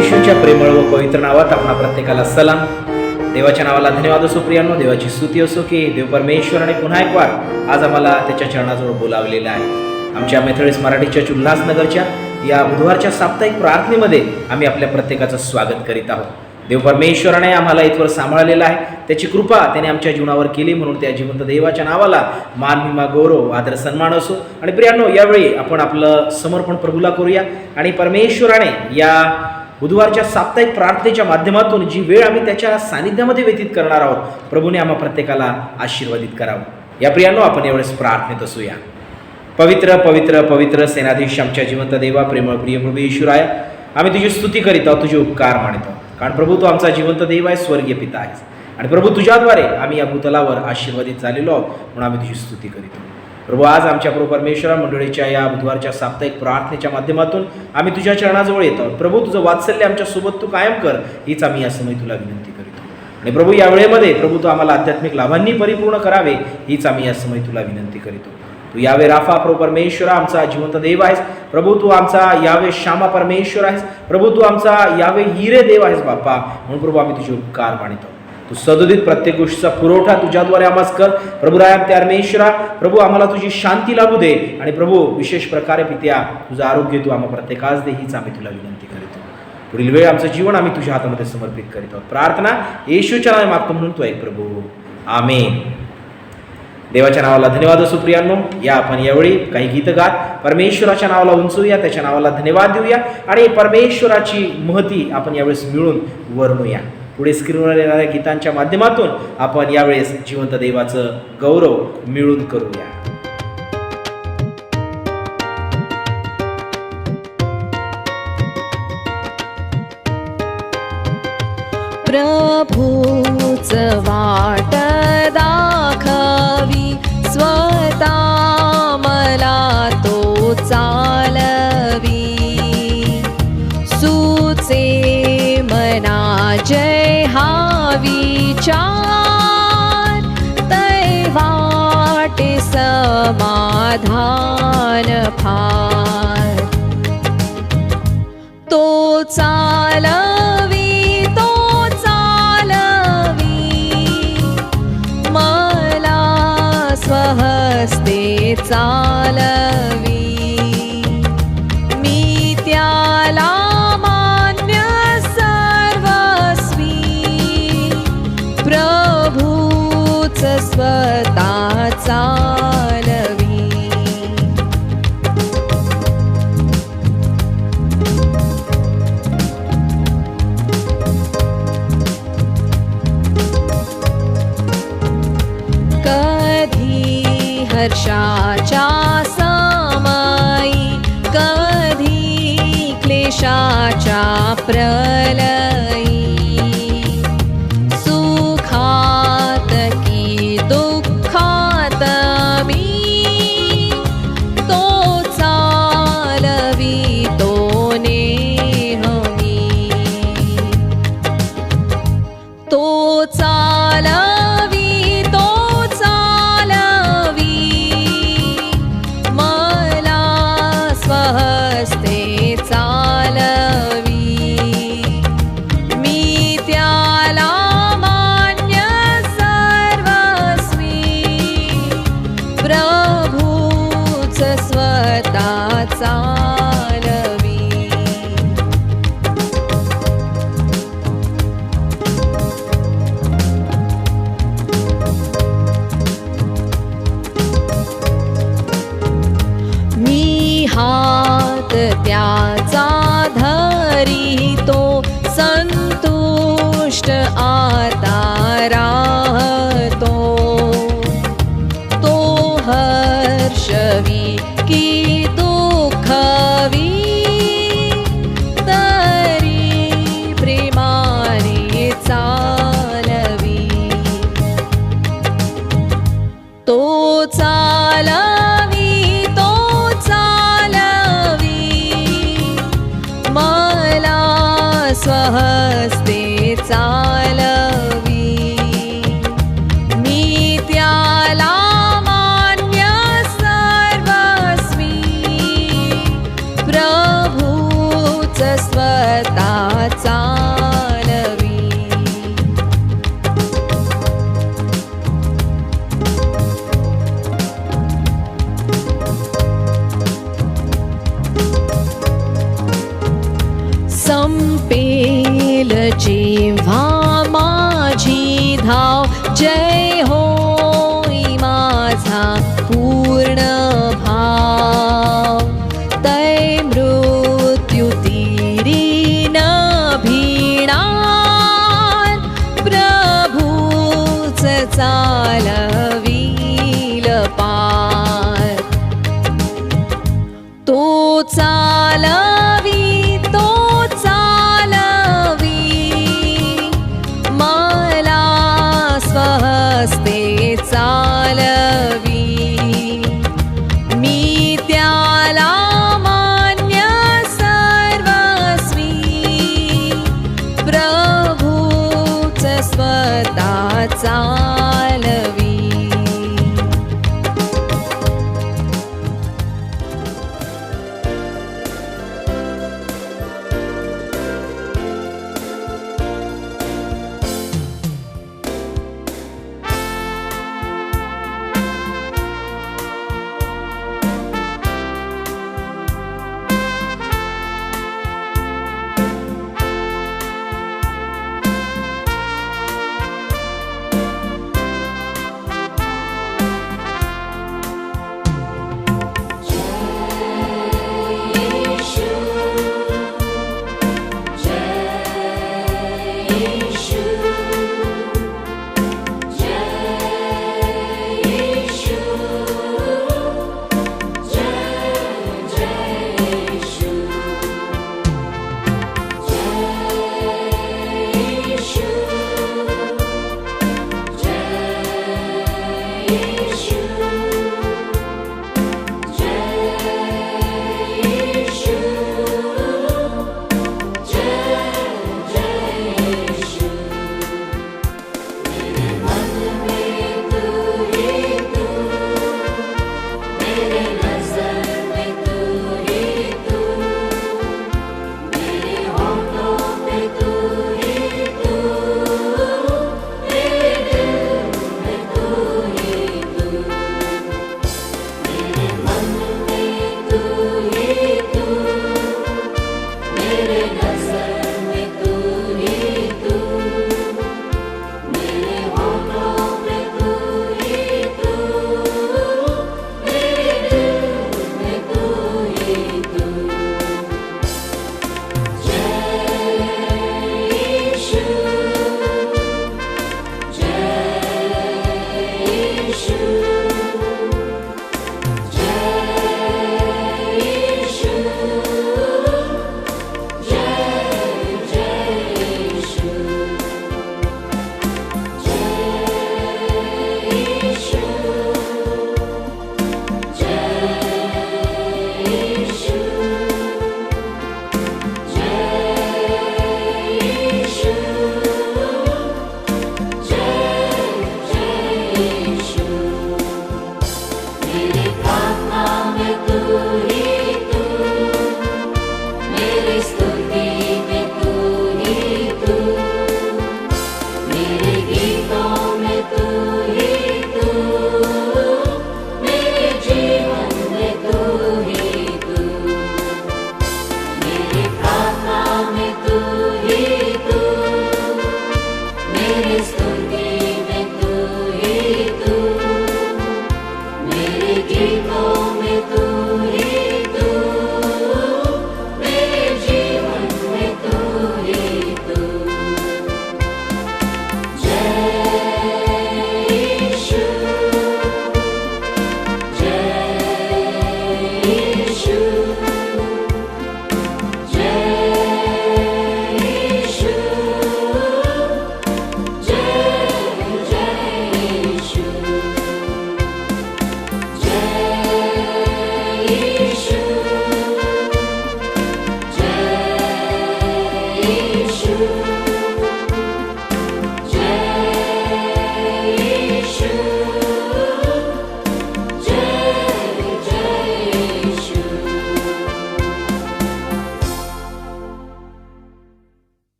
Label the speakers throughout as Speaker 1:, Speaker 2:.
Speaker 1: येशूच्या प्रेमळ व पवित्र नावात आपणा प्रत्येकाला सलाम. देवाच्या नावाला धन्यवाद असो प्रियांनो. देवाची स्तुती असो की देव परमेश्वराने पुन्हा एक वार आज आम्हाला त्याच्या चरणाजवळ बोलावलेलं आहे. आमच्या मेथोडिस्ट मराठी चर्च उल्हासनगरच्या या बुधवारच्या साप्ताहिक प्रार्थनेमध्ये आम्ही आपल्या प्रत्येकाचं स्वागत करीत आहोत. देव परमेश्वराने आम्हाला इथवर सांभाळलेला आहे. त्याची कृपा त्याने आमच्या जीवनावर केली, म्हणून त्या जिवंत देवाच्या नावाला मान, महिमा, गौरव, आदर, सन्मान असो. आणि प्रियांनो, यावेळी आपण आपलं समर्पण प्रभूला करूया आणि परमेश्वराने या बुधवारच्या साप्ताहिक प्रार्थनेच्या माध्यमातून जी वेळ आम्ही त्याच्या सानिध्यामध्ये व्यतीत करणार आहोत, प्रभूने आम्हा प्रत्येकाला आशीर्वादित करावं. या प्रियांनो, आपण यावेळेस प्रार्थनेत असूया. पवित्र पवित्र पवित्र सेनाधीश आमच्या जिवंत देवा, प्रेमळ प्रिय प्रभू येशूराया, आम्ही तुझी स्तुती करीत आहोत, तुझे उपकार मानित आहोत. कारण प्रभू तू आमचा जिवंत देव आहे, स्वर्गीय पिता आहेस. आणि प्रभू तुझ्याद्वारे आम्ही या भूतलावर आशीर्वादित झालेलो आहोत, म्हणून आम्ही तुझी स्तुती करीत आहोत. प्रभू, आज आमच्या प्रभू परमेश्वरा मंडळीच्या या बुधवारच्या साप्ताहिक प्रार्थनेच्या माध्यमातून आम्ही तुझ्या चरणाजवळ येत आहोत. प्रभू, तुझं वात्सल्य आमच्यासोबत तू कायम कर, हीच आम्ही या समय तुला विनंती करीतो. आणि प्रभू, या वेळेमध्ये प्रभू तू आम्हाला आध्यात्मिक लाभांनी परिपूर्ण करावे, हीच आम्ही या समय तुला विनंती करीतो. तू यावे राफा प्रभू परमेश्वरा आमचा जिवंत देव आहेस. प्रभू, तू आमचा यावे शामा परमेश्वर आहेस. प्रभू, तू आमचा यावे हिरे देव आहेस बाप्पा, म्हणून प्रभू आम्ही तुझे उपकार मानितो. तू सदोदित प्रत्येक गोष्टीचा पुरवठा तुझ्याद्वारे आम्हास कर. प्रभू राया परमेश्वरा, प्रभू आम्हाला तुझी शांती लाभू दे. आणि प्रभू, विशेष प्रकारे पित्या तुझं आरोग्य तू आम्हा प्रत्येकास दे, हीच आम्ही तुला विनंती करीतो. पुढील वेळ आमचं जीवन आम्ही तुझ्या हातामध्ये समर्पित करीत आहोत. प्रार्थना येशूच्या नावाने मागतो, म्हणून तू ऐक प्रभू. आमेन. देवाच्या नावाला धन्यवाद असो प्रियांनो. या आपण यावेळी काही गीत गात परमेश्वराच्या नावाला उंचूया, त्याच्या नावाला धन्यवाद देऊया आणि परमेश्वराची महती आपण यावेळेस मिळून वर्णूया. पुढे स्क्रीनवर येणाऱ्या गीतांच्या माध्यमातून आपण यावेळेस जिवंत देवाचं गौरव मिळून करूया.
Speaker 2: प्रभूच वाट दाखवी, स्वतः मला तो चालवी. सुचे मना जय हा विचार, तै वाटे समाधान फार. तो चालवी स्वहस्ते चालवी. मी त्याला मान्य सर्वस्वी, प्रभूच स्वतः चालवी. हर्षाच्या समयी, कधी क्लेशाच्या प्रलयी, सुखात की दुःखात मी, तो चालवी तो नेहमी. तो चालवी स्वहस्ते चालवी. मी त्याला मान्य सर्वस्वी, प्रभूच स्वतः चालवी. मी हात त्याचा धरितो, संतुष्ट आता राहतो. तो हर्षवी की दुःखवी, तरी प्रेमाने चालवी. तो चालवी जेव्हा माझी धाव जय होई माझा पूर्ण भाव तै मृत्यू तीरी न भिणार प्रभूच चालवील पार तो चालवी मला स्वहस्ते चालवी मी त्याला मान्य सर्वस्वी प्रभूच स्वतः चालवी.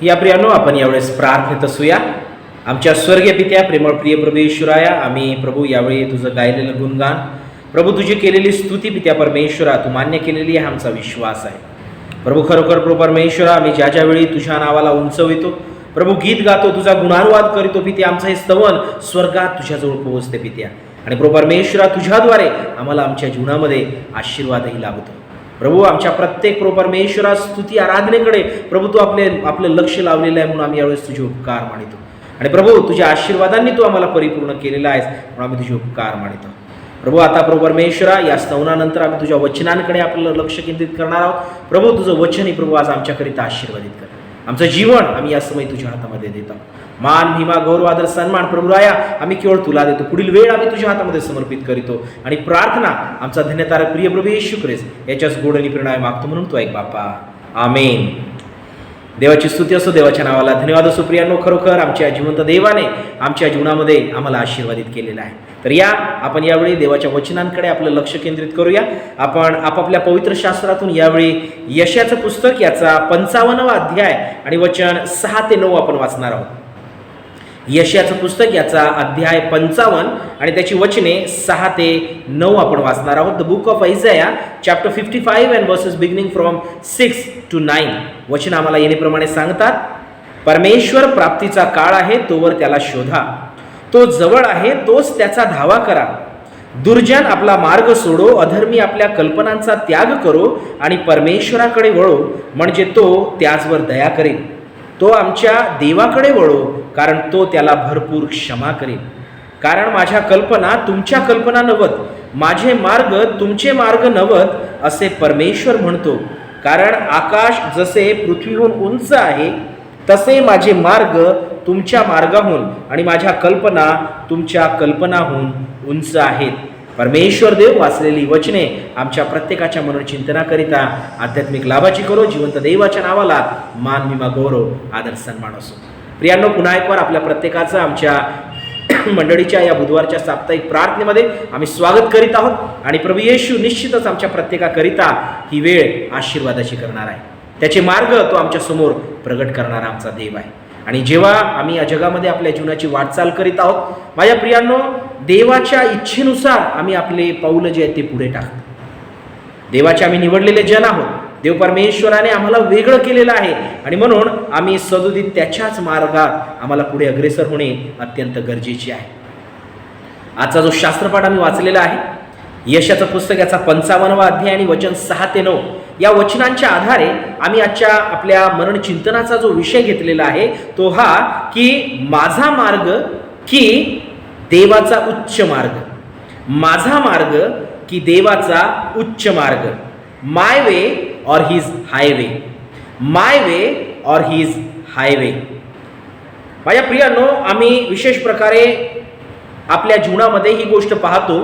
Speaker 1: या प्रियानो, आपण यावेळेस प्रार्थनेत असूया. आमच्या स्वर्गीय पित्या, प्रेमळ प्रिय प्रभू येशूराया, आम्ही प्रभू यावेळी तुझं गायलेलं गुणगान, प्रभू तुझी केलेली स्तुती पित्या परमेश्वरा तू मान्य केलेली आहे, आमचा विश्वास आहे. प्रभू खरोखर प्रभू परमेश्वरा, आम्ही ज्या ज्यावेळी तुझ्या नावाला उंचवितो प्रभू, गीत गातो, तुझा गुणानुवाद करीतो पित्या, आमचं हे स्तवन स्वर्गात तुझ्याजवळ पोहोचते पित्या. आणि प्रभू परमेश्वरा, तुझ्याद्वारे आम्हाला आमच्या जीवनामध्ये आशीर्वादही लाभतो. प्रभू आमच्या प्रत्येक प्रभू परमेश्वरा स्तुती आराधनेकडे प्रभू तू आपलं लक्ष लावलेलं आहे, म्हणून आम्ही यावेळेस तुझे उपकार मानितो. आणि प्रभू तुझ्या आशीर्वादांनी तू आम्हाला परिपूर्ण केलेला आहेस, म्हणून आम्ही तुझे उपकार मानितो. प्रभू आता प्रभू परमेश्वरा, या स्तवनानंतर आम्ही तुझ्या वचनांकडे आपलं लक्ष केंद्रित करणार आहोत. प्रभू तुझं वचन प्रभू आज आमच्याकरिता आशीर्वादित कर. आमचं जीवन आम्ही या समय तुझ्या हातामध्ये देतो. मान, महिमा, गौरव, आदर, सन्मान प्रभू राया आम्ही केवळ तुला देतो. पुढील वेळ आम्ही तुझ्या हातामध्ये समर्पित करीतो आणि प्रार्थना आमचा धन्यतारक प्रिय प्रभू येशू ख्रिस्त याच्याच गोड आणि प्रेरणाय मागतो, म्हणून तू ऐक बापा, आमेन. देवाची स्तुती असो, देवाच्या नावाला धन्यवाद असो. प्रियांनो, खरोखर आमच्या जिवंत देवाने आमच्या जीवनामध्ये आम्हाला आशीर्वादित केलेला आहे. तर या आपण यावेळी देवाच्या वचनांकडे आपलं लक्ष केंद्रित करूया. आपण आपापल्या पवित्र शास्त्रातून यावेळी यशाचं पुस्तक याचा 55वा अध्याय आणि वचन 6 ते 9 आपण वाचणार आहोत. यशाचं पुस्तक याचा अध्याय 55 आणि त्याची वचने 6 ते 9 आपण वाचणार आहोत. The book of Isaiah chapter 55 and verses beginning from 6 to 9. वचन आम्हाला येण्याप्रमाणे सांगतात, परमेश्वर प्राप्तीचा काळ आहे तोवर त्याला शोधा, तो जवळ आहे तोच त्याचा धावा करा. दुर्जन आपला मार्ग सोडो, अधर्मी आपल्या कल्पनांचा त्याग करो आणि परमेश्वराकडे वळो, म्हणजे तो त्याचवर दया करेल. तो आमच्या देवाकडे वळो, कारण तो त्याला भरपूर क्षमा करेल. कारण माझ्या कल्पना तुमच्या कल्पना नवत, माझे मार्ग तुमचे मार्ग नवत, असे परमेश्वर म्हणतो. कारण आकाश जसे पृथ्वीहून उंच आहे तसे माझे मार्ग तुमच्या मार्गाहून आणि माझ्या कल्पना तुमच्या कल्पनाहून उंच आहेत. परमेश्वर देव वाचलेली वचने आमच्या प्रत्येकाच्या मनोचिंतनाकरिता आध्यात्मिक लाभाची करो. जिवंत देवाच्या नावाला मान, महिमा, गौरव, आदर, सन्मान असो. प्रियांनो, पुन्हा एक वार आपल्या प्रत्येकाचं आमच्या मंडळीच्या या बुधवारच्या साप्ताहिक प्रार्थनेमध्ये आम्ही स्वागत करीत आहोत. आणि प्रभू येशू निश्चितच आमच्या प्रत्येकाकरिता ही वेळ आशीर्वादाची करणार आहे. त्याचे मार्ग तो आमच्या समोर प्रगट करणारा आमचा देव आहे. आणि जेव्हा आम्ही या जगामध्ये आपल्या जीवनाची वाटचाल करीत आहोत, माझ्या प्रियांनो, देवाच्या इच्छेनुसार आम्ही आपले पाऊल जे आहे ते पुढे टाकतो. देवाचे आम्ही निवडलेले जन आहोत. देव परमेश्वराने आम्हाला वेगळं केलेलं आहे आणि म्हणून आम्ही सदोदित त्याच्याच मार्गात आम्हाला पुढे अग्रेसर होणे अत्यंत गरजेचे आहे. आजचा जो शास्त्रपाठ आम्ही वाचलेला आहे, यशाचं पुस्तक याचा 55वा अध्याय आणि वचन 6 ते 9 या वचनांच्या आधारे आम्ही आजच्या आपल्या मनन चिंतनाचा जो विषय घेतलेला आहे तो हा की माझा मार्ग की देवाचा उच्च मार्ग. माझा मार्ग की देवाचा उच्च मार्ग. माय वे और हिज हायवे. माय वे और हिज हायवे. माझ्या प्रियांनो, आम्ही विशेष प्रकारे आपल्या जीवनामध्ये ही गोष्ट पाहतो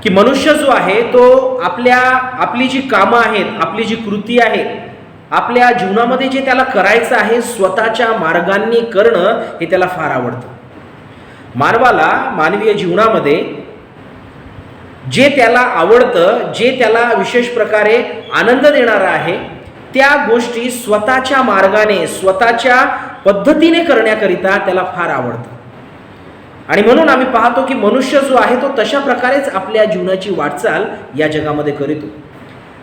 Speaker 1: की मनुष्य जो आहे तो आपली जी कामं आहेत, आपली जी कृती आहे, आपल्या जीवनामध्ये जे त्याला करायचं आहे स्वतःच्या मार्गांनी करणं हे त्याला फार आवडतं. मानवाला मानवीय जीवनामध्ये जे त्याला आवडतं, जे त्याला विशेष प्रकारे आनंद देणारं आहे, त्या गोष्टी स्वतःच्या मार्गाने, स्वतःच्या पद्धतीने करण्याकरिता त्याला फार आवडतं. आणि म्हणून आम्ही पाहतो की मनुष्य जो आहे तो तशा प्रकारेच आपल्या जीवनाची वाटचाल या जगामध्ये करीतो.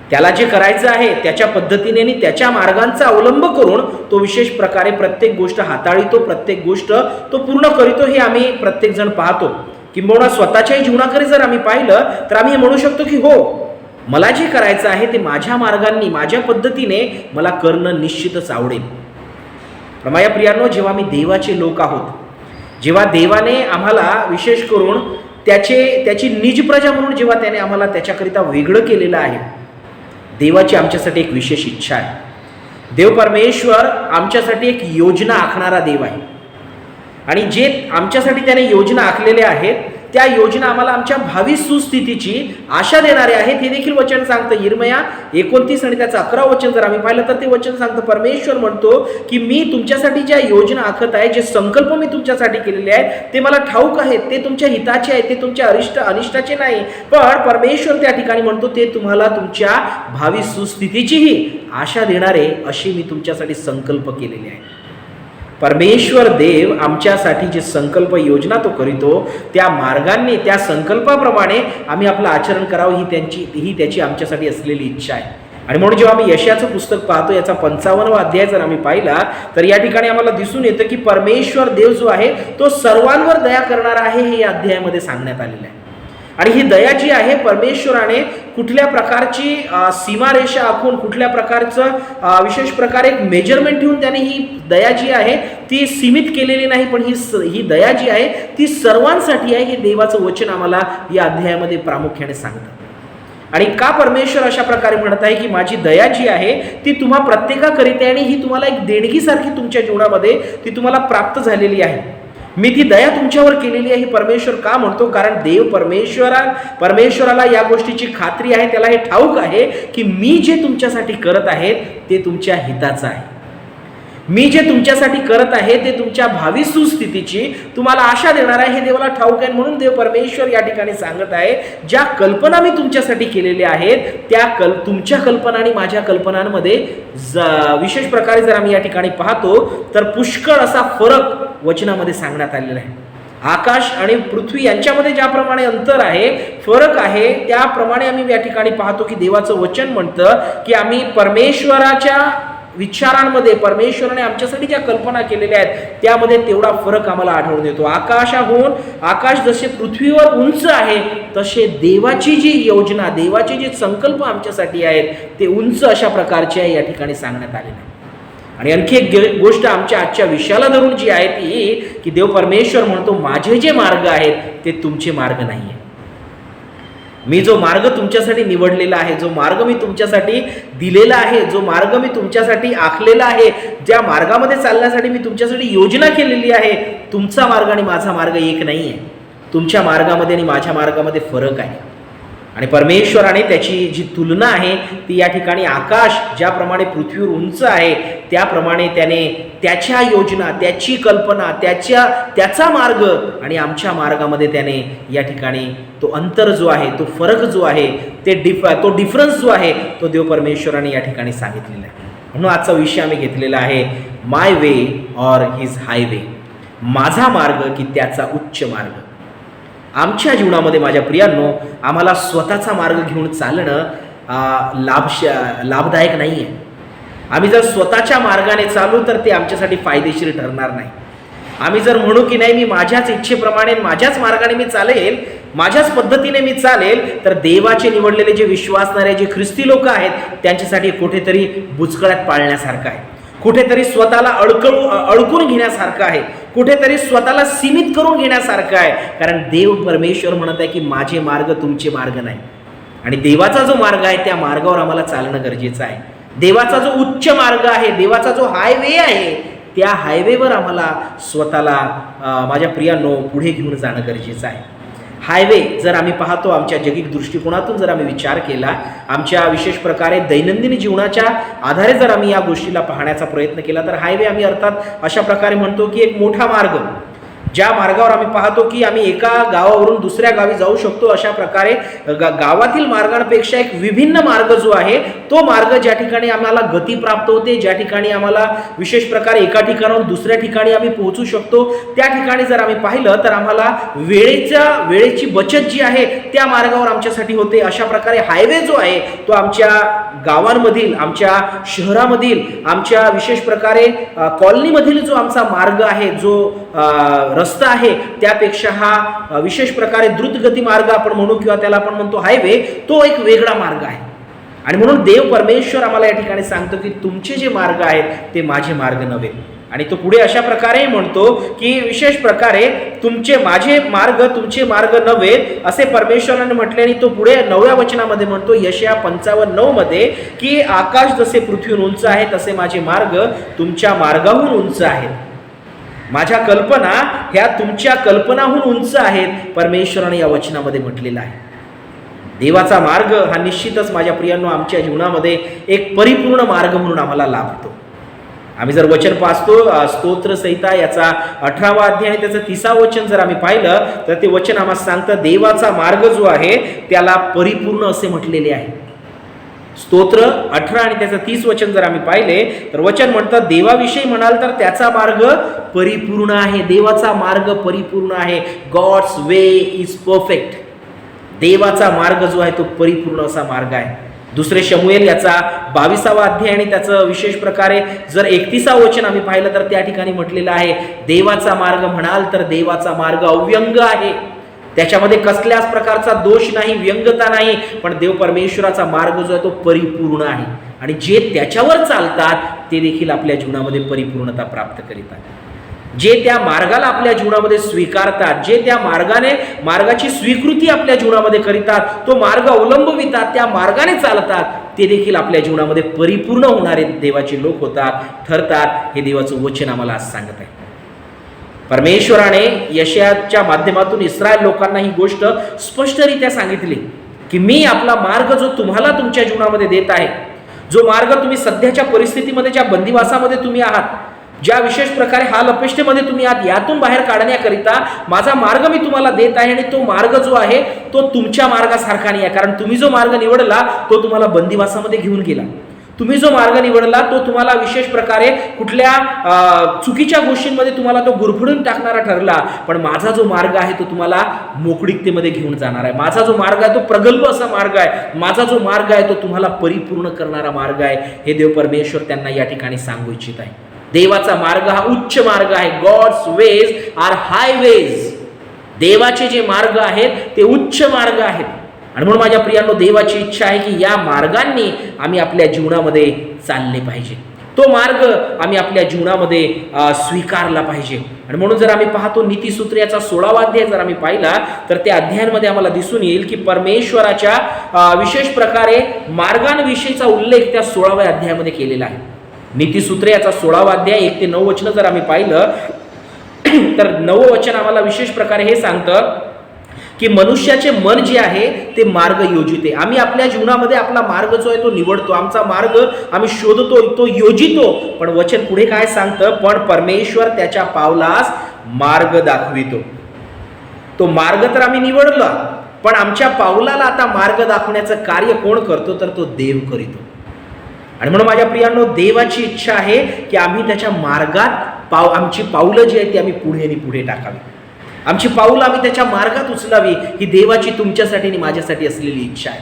Speaker 1: त्याला जे करायचं आहे त्याच्या पद्धतीने आणि त्याच्या मार्गांचा अवलंब करून तो विशेष प्रकारे प्रत्येक गोष्ट हाताळितो, प्रत्येक गोष्ट तो पूर्ण करीतो. हे आम्ही प्रत्येक जण पाहतो. किंबहुना स्वतःच्याही जीवनाकडे जर आम्ही पाहिलं तर आम्ही म्हणू शकतो की हो, मला जे करायचं आहे ते माझ्या मार्गांनी, माझ्या पद्धतीने मला करणं निश्चितच आवडेल. माझ्या प्रियांनो, जेव्हा आम्ही देवाचे लोक आहोत, जेव्हा देवाने आम्हाला विशेष करून त्याची निज प्रजा म्हणून जेव्हा त्याने आम्हाला त्याच्याकरिता वेगळं केलेलं आहे, देवाची आमच्यासाठी एक विशेष इच्छा आहे. देव परमेश्वर आमच्यासाठी एक योजना आखणारा देव आहे. आणि जे आमच्यासाठी त्याने योजना आखलेल्या आहेत त्या योजना आम्हाला आमच्या भावी सुस्थितीची आशा देणारे आहेत. हे देखील वचन सांगतं. यिर्मया 29 आणि त्याचं 11 वचन जर आम्ही पाहिलं तर ते वचन सांगतं, परमेश्वर म्हणतो की मी तुमच्यासाठी ज्या योजना आखत आहे, जे संकल्प मी तुमच्यासाठी केलेले आहेत ते मला ठाऊक आहेत, ते तुमच्या हिताचे आहेत, ते तुमच्या अनिष्टाचे नाही. पण परमेश्वर त्या ठिकाणी म्हणतो ते तुम्हाला तुमच्या भावी सुस्थितीचीही आशा देणारे असे मी तुमच्यासाठी संकल्प केलेले आहेत. परमेश्वर देव आमच्यासाठी जे संकल्प योजना तो करीतो त्या मार्गांनी त्या संकल्पाप्रमाणे आम्ही आपलं आचरण करावं ही त्याची आमच्यासाठी असलेली इच्छा आहे. आणि म्हणून जेव्हा आम्ही यशाचं पुस्तक पाहतो याचा 55वा अध्याय जर आम्ही पाहिला तर या ठिकाणी आम्हाला दिसून येतं की परमेश्वर देव जो आहे तो सर्वांवर दया करणारा आहे हे या अध्यायामध्ये सांगण्यात आलेलं आहे. आणि ही दया जी आहे परमेश्वराने कुठल्या प्रकारची सीमारेषा आखून कुठल्या प्रकारचं विशेष प्रकारे एक मेजरमेंट ठेवून त्याने ही दया जी आहे ती सीमित केलेली नाही, पण ही दया जी आहे ती सर्वांसाठी आहे हे देवाचं वचन आम्हाला या अध्यायामध्ये प्रामुख्याने सांगतं. आणि का परमेश्वर अशा प्रकारे म्हणत आहे की माझी दया जी आहे ती तुम्हा प्रत्येकाकरिता आणि ही तुम्हाला एक देणगीसारखी तुमच्या जीवनामध्ये ती तुम्हाला प्राप्त झालेली आहे. मी ती दया तुमच्यावर केलेली आहे. परमेश्वर का म्हणतो? कारण देव परमेश्वराला या गोष्टीची खात्री आहे, त्याला हे ठाऊक आहे की मी जे तुमच्यासाठी करत आहे ते तुमच्या हिताचं आहे. मी जे तुमच्यासाठी करत आहे ते तुमच्या भावी सुस्थितीची तुम्हाला आशा देणार आहे हे देवाला ठाऊक आहे. म्हणून देव परमेश्वर या ठिकाणी सांगत आहे ज्या कल्पना मी तुमच्यासाठी केलेल्या आहेत त्या तुमच्या कल्पना आणि माझ्या कल्पनांमध्ये विशेष प्रकारे जर आम्ही या ठिकाणी पाहतो तर पुष्कळ असा फरक वचनामध्ये सांगण्यात आलेला आहे. आकाश आणि पृथ्वी यांच्यामध्ये ज्याप्रमाणे अंतर आहे, फरक आहे, त्याप्रमाणे आम्ही या ठिकाणी पाहतो की देवाचं वचन म्हणतं की आम्ही परमेश्वराच्या विचारांमध्ये परमेश्वराने आमच्यासाठी ज्या कल्पना केलेल्या आहेत त्यामध्ये तेवढा फरक आम्हाला आढळून येतो. आकाश जसे पृथ्वीवर उंच आहे तसे देवाची जी योजना, देवाचे जे संकल्प आमच्यासाठी आहेत ते उंच अशा प्रकारचे आहे या ठिकाणी सांगण्यात आलेले आहे. आणि आणखी एक गोष्ट आमच्या आजच्या विषयाला धरून जी आहे ती की देव परमेश्वर म्हणतो माझे जे मार्ग आहेत ते तुमचे मार्ग नाही आहे. मी जो मार्ग तुमच्यासाठी निवडलेला आहे, जो मार्ग मी तुमच्यासाठी दिलेला आहे, जो मार्ग मी तुमच्यासाठी आखलेला आहे, ज्या मार्गामध्ये चालण्यासाठी मी तुमच्यासाठी योजना केलेली आहे, तुमचा मार्ग आणि माझा मार्ग एक नाही आहे. तुमच्या मार्गामध्ये आणि माझ्या मार्गामध्ये फरक आहे. आणि परमेश्वराने त्याची जी तुलना आहे ती या ठिकाणी आकाश ज्याप्रमाणे पृथ्वीवर उंच आहे त्याप्रमाणे त्याने त्याच्या योजना, त्याची कल्पना, त्याचा मार्ग आणि आमच्या मार्गामध्ये त्याने या ठिकाणी तो अंतर जो आहे, तो फरक जो आहे, तो डिफरन्स जो आहे तो देव परमेश्वराने या ठिकाणी सांगितलेला आहे. म्हणून आजचा विषय आम्ही घेतलेला आहे my way or his highway, माझा मार्ग की त्याचा उच्च मार्ग. आमच्या जीवनामध्ये माझ्या प्रियांनो आम्हाला स्वतःचा मार्ग घेऊन चालणं लाभदायक नाही आहे. आम्ही जर स्वतःच्या मार्गाने चालू तर ते आमच्यासाठी फायदेशीर ठरणार नाही. आम्ही जर म्हणू की नाही मी माझ्याच इच्छेप्रमाणे माझ्याच मार्गाने मी चालेल, माझ्याच पद्धतीने मी चालेल, तर देवाचे निवडलेले जे विश्वासणारे जे ख्रिस्ती लोक आहेत त्यांच्यासाठी कुठेतरी बुचकळ्यात पाळण्यासारखं आहे, कुठेतरी स्वतःला अडकून घेण्यासारखं आहे, कुठेतरी स्वतःला सीमित करून घेण्यासारखं आहे. कारण देव परमेश्वर म्हणत आहे की माझे मार्ग तुमचे मार्ग नाही. आणि देवाचा जो मार्ग आहे त्या मार्गावर आम्हाला चालणं गरजेचं आहे. देवाचा जो उच्च मार्ग आहे, देवाचा जो हायवे आहे त्या हायवेवर आम्हाला स्वतःला माझ्या प्रियांनो पुढे घेऊन जाणं गरजेचं आहे. हायवे जर आम्ही पाहतो आमच्या जगिक दृष्टिकोनातून जर आम्ही विचार केला, आमच्या विशेष प्रकारे दैनंदिन जीवनाच्या आधारे जर आम्ही या गोष्टीला पाहण्याचा प्रयत्न केला तर हायवे आम्ही अर्थात अशा प्रकारे म्हणतो की एक मोठा मार्ग, ज्या मार्गावर आम्ही पाहतो की आम्ही एका गावावरून दुसऱ्या गावी जाऊ शकतो. अशा प्रकारे गावातील मार्गांपेक्षा एक विभिन्न मार्ग जो आहे तो मार्ग ज्या ठिकाणी आम्हाला गती प्राप्त होते, ज्या ठिकाणी आम्हाला विशेष प्रकारे एका ठिकाणाहून दुसऱ्या ठिकाणी आम्ही पोहोचू शकतो, त्या ठिकाणी जर आम्ही पाहिलं तर आम्हाला वेळेची बचत जी आहे त्या मार्गावर आमच्यासाठी होते. अशा प्रकारे हायवे जो आहे तो आमच्या गावांमधील, आमच्या शहरामधील, आमच्या विशेष प्रकारे कॉलनीमधील जो आमचा मार्ग आहे, जो रस्ता आहे त्यापेक्षा हा विशेष प्रकारे द्रुतगती मार्ग आपण म्हणू किंवा त्याला आपण म्हणतो हायवे, तो एक वेगळा मार्ग आहे. आणि म्हणून देव परमेश्वर आम्हाला या ठिकाणी सांगतो की तुमचे जे मार्ग आहेत ते माझे मार्ग नव्हे. आणि तो पुढे अशा प्रकारे म्हणतो की विशेष प्रकारे तुमचे तुमचे मार्ग नव्हे असे परमेश्वराने म्हटले. आणि तो पुढे 9व्या वचनामध्ये म्हणतो यशया 55:9 मध्ये की आकाश जसे पृथ्वीहून उंच आहे तसे माझे मार्ग तुमच्या मार्गाहून उंच आहेत. माझ्या कल्पना ह्या तुमच्या कल्पनाहून उंच आहेत, परमेश्वराने या वचनामध्ये म्हटलेलं आहे. देवाचा मार्ग हा निश्चितच माझ्या प्रियांनो आमच्या जीवनामध्ये एक परिपूर्ण मार्ग म्हणून आम्हाला लाभतो. आम्ही जर वचन पाहतो स्तोत्र संहिता याचा 18वा अध्याय आणि त्याचं 30वा वचन जर आम्ही पाहिलं तर ते वचन आम्हाला सांगतं देवाचा मार्ग जो आहे त्याला परिपूर्ण असे म्हटलेले आहे. स्तोत्र 18 आणि त्याचं 30 वचन जर आम्ही पाहिले तर वचन म्हणतं, देवाविषयी म्हणाल तर त्याचा मार्ग परिपूर्ण आहे. देवाचा मार्ग परिपूर्ण आहे. God's way is perfect. देवाचा मार्ग जो आहे तो परिपूर्ण असा मार्ग आहे. दुसरे शमूएल याचा 22वा अध्याय आणि त्याचं विशेष प्रकारे जर 31व वचन आम्ही पाहिलं तर त्या ठिकाणी म्हटलेलं आहे, देवाचा मार्ग म्हणाल तर देवाचा मार्ग अव्यंग आहे. त्याच्यामध्ये कसल्याच प्रकारचा दोष नाही, व्यंगता नाही, पण देव परमेश्वराचा मार्ग जो आहे तो परिपूर्ण आहे. आणि जे त्याच्यावर चालतात ते देखील आपल्या जीवनामध्ये परिपूर्णता प्राप्त करीतात. जे त्या मार्गाला आपल्या जीवनामध्ये स्वीकारतात, जे त्या मार्गाची स्वीकृती आपल्या जीवनामध्ये करीतात, तो मार्ग अवलंबवितात, त्या मार्गाने चालतात, ते देखील आपल्या जीवनामध्ये परिपूर्ण होणारे देवाचे लोक होतात, ठरतात. हे देवाचं वचन आम्हाला आज सांगत आहे. परमेश्वराने यशायाच्या माध्यमातून इस्रायल लोकांना ही गोष्ट स्पष्टरित्या सांगितली की मी आपला मार्ग जो तुम्हाला तुमच्या जीवनामध्ये देत आहे, जो मार्ग तुम्ही सध्याच्या परिस्थितीमध्ये, ज्या बंदिवासामध्ये तुम्ही आहात, ज्या विशेष प्रकारे हाल अपेष्टेमध्ये तुम्ही आहात, यातून बाहेर काढण्याकरिता माझा मार्ग मी तुम्हाला देत आहे. आणि तो मार्ग जो आहे तो तुमच्या मार्गासारखा नाही आहे. कारण तुम्ही जो मार्ग निवडला तो तुम्हाला बंदिवासामध्ये घेऊन गेला. तुम्ही जो मार्ग निवडला तो तुम्हाला विशेष प्रकारे कुठल्या चुकीच्या गोष्टींमध्ये तुम्हाला तो गुरफडून टाकणारा ठरला. पण माझा जो मार्ग आहे तो तुम्हाला मोकळीकतेमध्ये घेऊन जाणार आहे. माझा जो मार्ग आहे तो प्रगल्भ असा मार्ग आहे. माझा जो मार्ग आहे तो तुम्हाला परिपूर्ण करणारा मार्ग आहे. हे देव परमेश्वर त्यांना या ठिकाणी सांगू इच्छित आहे. देवाचा मार्ग हा उच्च मार्ग आहे. God's ways are highways. देवाचे जे मार्ग आहेत ते उच्च मार्ग आहेत. आणि म्हणून माझ्या प्रियांनो, देवाची इच्छा आहे की या मार्गांनी आम्ही आपल्या जीवनामध्ये चालले पाहिजे. तो मार्ग आम्ही आपल्या जीवनामध्ये स्वीकारला पाहिजे. आणि म्हणून जर आम्ही पाहतो नीतिसूत्र याचा 16वा अध्याय जर आम्ही पाहिला तर त्या अध्यायांमध्ये आम्हाला दिसून येईल की परमेश्वराच्या विशेष प्रकारे मार्गांविषयीचा उल्लेख त्या 16व्या अध्यायामध्ये केलेला आहे. नीतिसूत्र याचा 16वा अध्याय 1 ते 9 वचन जर आम्ही पाहिलं तर 9वं वचन आम्हाला विशेष प्रकारे हे सांगतं की मनुष्याचे मन जे आहे ते मार्ग योजिते. आम्ही आपल्या जीवनामध्ये आपला मार्ग जो आहे तो निवडतो, आमचा मार्ग आम्ही शोधतो, तो योजितो. पण वचन पुढे काय सांगतं, पण परमेश्वर त्याच्या पावलास मार्ग दाखवितो. तो मार्ग तर आम्ही निवडला, पण आमच्या पावलाला आता मार्ग दाखवण्याचं कार्य कोण करतो तर तो देव करीतो. आणि म्हणून माझ्या प्रियांनो, देवाची इच्छा आहे की आम्ही त्याच्या मार्गात आमची पावलं जी आहेत ती आम्ही पुढे आणि पुढे टाकावी. आमची पाऊलं आम्ही त्याच्या मार्गात उचलावी, ही देवाची तुमच्यासाठी आणि माझ्यासाठी असलेली इच्छा आहे.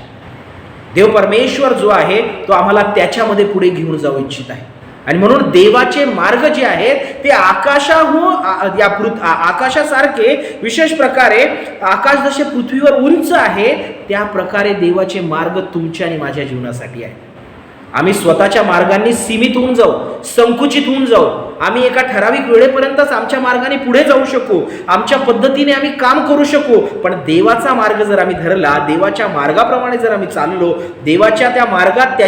Speaker 1: देव परमेश्वर जो आहे तो आम्हाला त्याच्यामध्ये पुढे घेऊन जाऊ इच्छित आहे. आणि म्हणून देवाचे मार्ग जे आहेत ते आकाशासारखे विशेष प्रकारे, आकाश जसे पृथ्वीवर उंच आहे त्या प्रकारे देवाचे मार्ग तुमच्या आणि माझ्या जीवनासाठी आहे. आम्ही स्वतःच्या मार्गांनी सीमित होऊन जाऊ, संकुचित होऊन जाऊ. आम्ही एका ठराविक वेळेपर्यंतच आमच्या मार्गाने पुढे जाऊ शकू, आमच्या पद्धतीने आम्ही काम करू शकू. पण देवाचा मार्ग जर आम्ही धरला, देवाच्या मार्गाप्रमाणे जर आम्ही चाललो, देवाच्या त्या मार्गात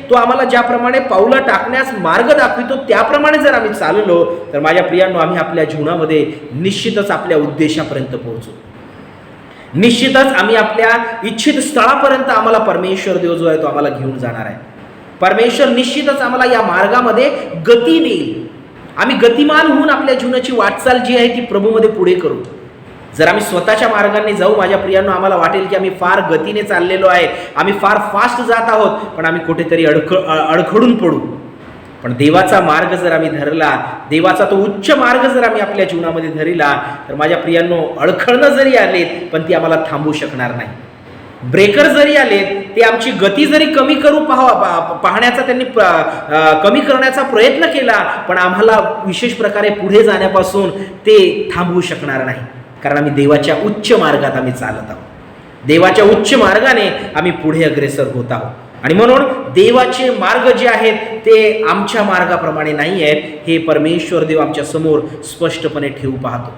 Speaker 1: तो आम्हाला ज्याप्रमाणे पावलं टाकण्यास मार्ग दाखवितो त्याप्रमाणे जर आम्ही चाललो तर माझ्या प्रियांनो, आम्ही आपल्या जीवनामध्ये निश्चितच आपल्या उद्देशापर्यंत पोहोचू. निश्चितच आम्ही आपल्या इच्छित स्थळापर्यंत आम्हाला परमेश्वर देव जो आहे तो आम्हाला घेऊन जाणार आहे. परमेश्वर निश्चितच आम्हाला या मार्गामध्ये गती देईल. आम्ही गतिमान होऊन आपल्या जीवनाची वाटचाल जी आहे ती प्रभूमध्ये पुढे करू. जर आम्ही स्वतःच्या मार्गाने जाऊ माझ्या प्रियांनो, आम्हाला वाटेल की आम्ही फार गतीने चाललेलो आहे, आम्ही फार फास्ट जात आहोत, पण आम्ही कुठेतरी अडखडून पडू. पण देवाचा मार्ग जर आम्ही धरला, देवाचा तो उच्च मार्ग जर आम्ही आपल्या जीवनामध्ये धरला तर माझ्या प्रियांनो, अडखळणं जरी आलेत पण ती आम्हाला थांबवू शकणार नाही. ब्रेकर जरी आले ते आमची गती जरी कमी करू पाहण्याचा त्यांनी कमी करण्याचा प्रयत्न केला, पण आम्हाला विशेष प्रकारे पुढे जाण्यापासून ते थांबवू शकणार नाही. कारण आम्ही देवाच्या उच्च मार्गात आम्ही चालत आहोत. देवाच्या उच्च मार्गाने आम्ही पुढे अग्रेसर होत आहोत. आणि म्हणून देवाचे मार्ग जे आहेत ते आमच्या मार्गाप्रमाणे नाही आहेत, हे परमेश्वर देव आमच्या समोर स्पष्टपणे ठेवू पाहतो.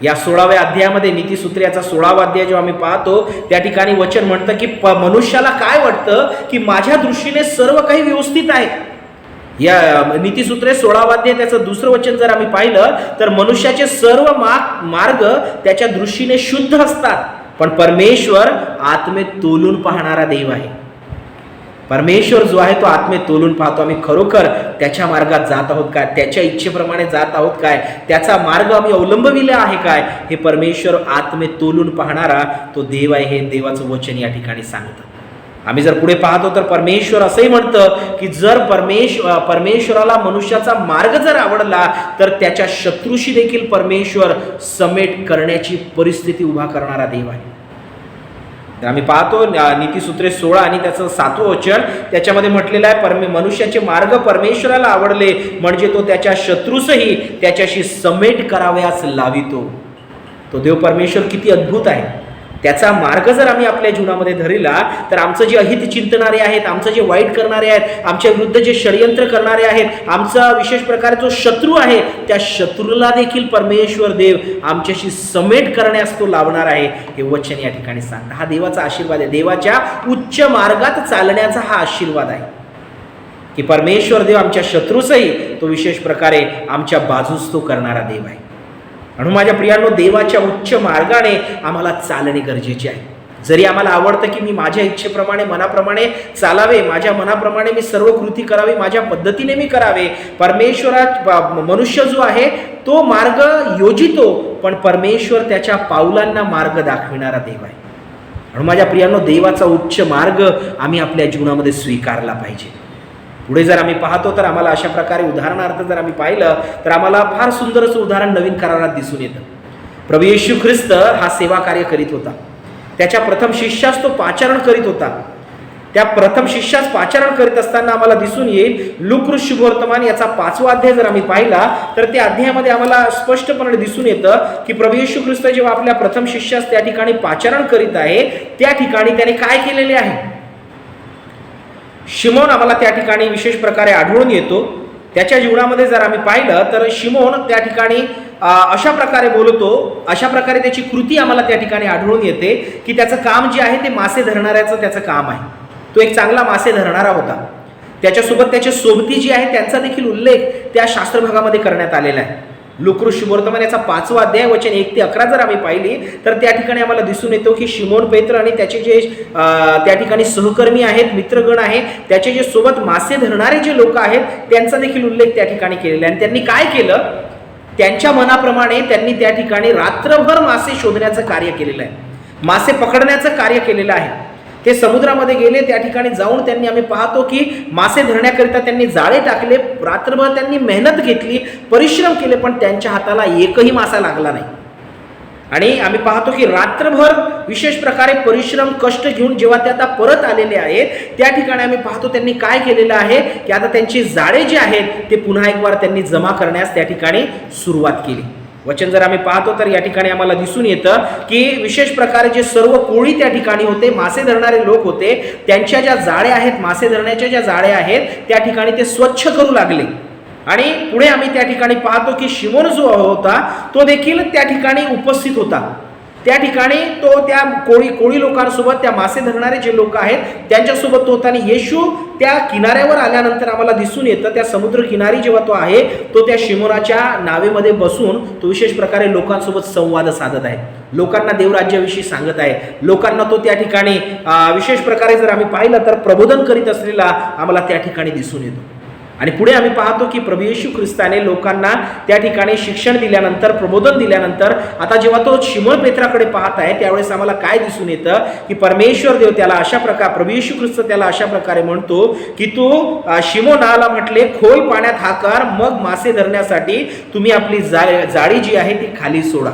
Speaker 1: या 16व्या अध्यायामध्ये नीतिसूत्र याचा 16वा अध्याय जेव्हा आम्ही पाहतो त्या ठिकाणी वचन म्हणतं की मनुष्याला काय वाटतं की माझ्या दृष्टीने सर्व काही व्यवस्थित आहे. या नीतिसूत्रे 16वा अध्याय त्याचं दुसरं वचन जर आम्ही पाहिलं तर मनुष्याचे सर्व मार्ग त्याच्या दृष्टीने शुद्ध असतात, पण परमेश्वर आत्मेत तोलून पाहणारा देव आहे. परमेश्वर जो आहे तो आत्मेत तोलून पाहतो. आम्ही खरोखर त्याच्या मार्गात जात आहोत काय, त्याच्या इच्छेप्रमाणे जात आहोत काय, त्याचा मार्ग आम्ही अवलंबविला आहे काय, हे परमेश्वर आत्मेत तोलून पाहणारा तो देव आहे. हे देवाचं वचन या ठिकाणी सांगतं. आम्ही जर पुढे पाहतो तर परमेश्वर असंही म्हणतं की जर परमेश्वराला मनुष्याचा मार्ग जर आवडला तर त्याच्या शत्रूशी देखील परमेश्वर समेट करण्याची परिस्थिती उभा करणारा देव आहे. तर आम्ही पाहतो नीतिसूत्रे 16 आणि त्याचं 7वं वचन त्याच्यामध्ये म्हटलेलं आहे, मनुष्याचे मार्ग परमेश्वराला आवडले म्हणजे तो त्याच्या शत्रूसही त्याच्याशी समेट करावयास लावितो. तो देव परमेश्वर किती अद्भुत आहे. त्याचा मार्ग जर आम्ही आपल्या जीवनामध्ये धरला तर आमचं जे अहित चिंतणारे आहेत, आमचं जे वाईट करणारे आहेत, आमच्या विरुद्ध जे षडयंत्र करणारे आहेत, आमचा विशेष प्रकारे जो शत्रू आहे त्या शत्रूला देखील परमेश्वर देव आमच्याशी समेट करण्यास तो लावणार आहे हे वचन या ठिकाणी सांगतं. हा देवाचा आशीर्वाद आहे. देवाच्या उच्च मार्गात चालण्याचा हा आशीर्वाद आहे की परमेश्वर देव आमच्या शत्रूसही तो विशेष प्रकारे आमच्या बाजूस तो करणारा देव आहे. म्हणून माझ्या प्रियांनो, देवाच्या उच्च मार्गाने आम्हाला चालणे गरजेचे आहे. जरी आम्हाला आवडतं की मी माझ्या इच्छेप्रमाणे मनाप्रमाणे चालावे, माझ्या मनाप्रमाणे मी सर्व कृती करावी, माझ्या पद्धतीने मी करावे, मनुष्य जो आहे तो मार्ग योजितो पण परमेश्वर त्याच्या पावलांना मार्ग दाखविणारा देव आहे. म्हणून माझ्या प्रियांनो, देवाचा उच्च मार्ग आम्ही आपल्या जीवनामध्ये स्वीकारला पाहिजे. पुढे जर आम्ही पाहतो तर आम्हाला अशा प्रकारे उदाहरणार्थ जर आम्ही पाहिलं तर आम्हाला फार सुंदर असं उदाहरण नवीन करारात दिसून येतं. प्रभू येशू ख्रिस्त हा सेवा कार्य करीत होता. त्याच्या प्रथम शिष्यास तो पाचारण करीत होता. त्या प्रथम शिष्यास पाचारण करीत असताना आम्हाला दिसून येईल लूका शुभवर्तमान याचा 5वा अध्याय जर आम्ही पाहिला तर त्या अध्यायामध्ये आम्हाला स्पष्टपणे दिसून येतं की प्रभू येशू ख्रिस्त जेव्हा आपल्या प्रथम शिष्यास त्या ठिकाणी पाचारण करीत आहे त्या ठिकाणी त्याने काय केलेले आहे. शिमोन आम्हाला त्या ठिकाणी विशेष प्रकारे आढळून येतो. त्याच्या जीवनामध्ये जर आम्ही पाहिलं तर शिमोन त्या ठिकाणी अशा प्रकारे बोलतो, अशा प्रकारे त्याची कृती आम्हाला त्या ठिकाणी आढळून येते की त्याचं काम जे आहे ते मासे धरणाऱ्याचं त्याचं काम आहे. तो एक चांगला मासे धरणारा होता. त्याच्यासोबत त्याचे सोबती जी आहे त्यांचा देखील उल्लेख त्या शास्त्रभागामध्ये करण्यात आलेला आहे. लूका शुभवर्तमान याचा 5वा अध्याय वचन 1 ते 11 जर आम्ही पाहिली तर त्या ठिकाणी आम्हाला दिसून येतो की शिमोन पेत्र आणि त्याचे जे त्या ठिकाणी सहकर्मी आहेत, मित्रगण आहेत, त्याचे जे सोबत मासे धरणारे जे लोक आहेत त्यांचा देखील उल्लेख त्या ठिकाणी केलेला आहे. आणि त्यांनी काय केलं, त्यांच्या मनाप्रमाणे त्यांनी त्या ठिकाणी रात्रभर मासे शोधण्याचं कार्य केलेलं आहे, मासे पकडण्याचं कार्य केलेलं आहे. ते समुद्रामध्ये गेले, त्या ठिकाणी जाऊन त्यांनी आम्ही पाहतो की मासे धरण्याकरिता त्यांनी जाळे टाकले, रात्रभर त्यांनी मेहनत घेतली, परिश्रम केले, पण त्यांच्या हाताला एकही मासा लागला नाही. आणि आम्ही पाहतो की रात्रभर विशेष प्रकारे परिश्रम कष्ट घेऊन जेव्हा ते आता परत आलेले आहेत त्या ठिकाणी आम्ही पाहतो त्यांनी काय केलेलं आहे की आता त्यांची जाळे जे आहेत ते पुन्हा एक वार त्यांनी जमा करण्यास त्या ठिकाणी सुरुवात केली. वचन जर आम्ही पाहतो तर या ठिकाणी आम्हाला दिसून येतं की विशेष प्रकारे जे सर्व कोळी त्या ठिकाणी होते, मासे धरणारे लोक होते, त्यांच्या ज्या जाळ्या आहेत, मासे धरण्याच्या ज्या जाळ्या आहेत त्या ठिकाणी ते स्वच्छ करू लागले. आणि पुढे आम्ही त्या ठिकाणी पाहतो की शिमोन जो होता तो देखील त्या ठिकाणी उपस्थित होता. त्या ठिकाणी तो त्या कोळी लोकांसोबत, त्या मासे धरणारे जे लोक आहेत त्यांच्यासोबत तो होता. आणि येशू त्या किनाऱ्यावर आल्यानंतर आम्हाला दिसून येतं त्या समुद्र किनारी जेव्हा तो आहे तो त्या शिमोनाच्या नावेमध्ये बसून तो विशेष प्रकारे लोकांसोबत संवाद साधत आहे, लोकांना देवराज्याविषयी सांगत आहे, लोकांना तो त्या ठिकाणी विशेष प्रकारे जर आम्ही पाहिलं तर प्रबोधन करीत असलेला आम्हाला त्या ठिकाणी दिसून येतो. आणि पुढे आम्ही पाहतो की प्रभू येशू ख्रिस्ताने लोकांना त्या ठिकाणी शिक्षण दिल्यानंतर, प्रबोधन दिल्यानंतर आता जेव्हा तो शिमोन पेत्राकडे पाहत आहे त्यावेळेस आम्हाला काय दिसून येतं की परमेश्वर देव त्याला अशा प्रकारे, प्रभू येशू ख्रिस्त त्याला अशा प्रकारे म्हणतो की तू शिमोनाला म्हटले खोल पाण्यात हाकार, मग मासे धरण्यासाठी तुम्ही आपली जाळी जी आहे ती खाली सोडा.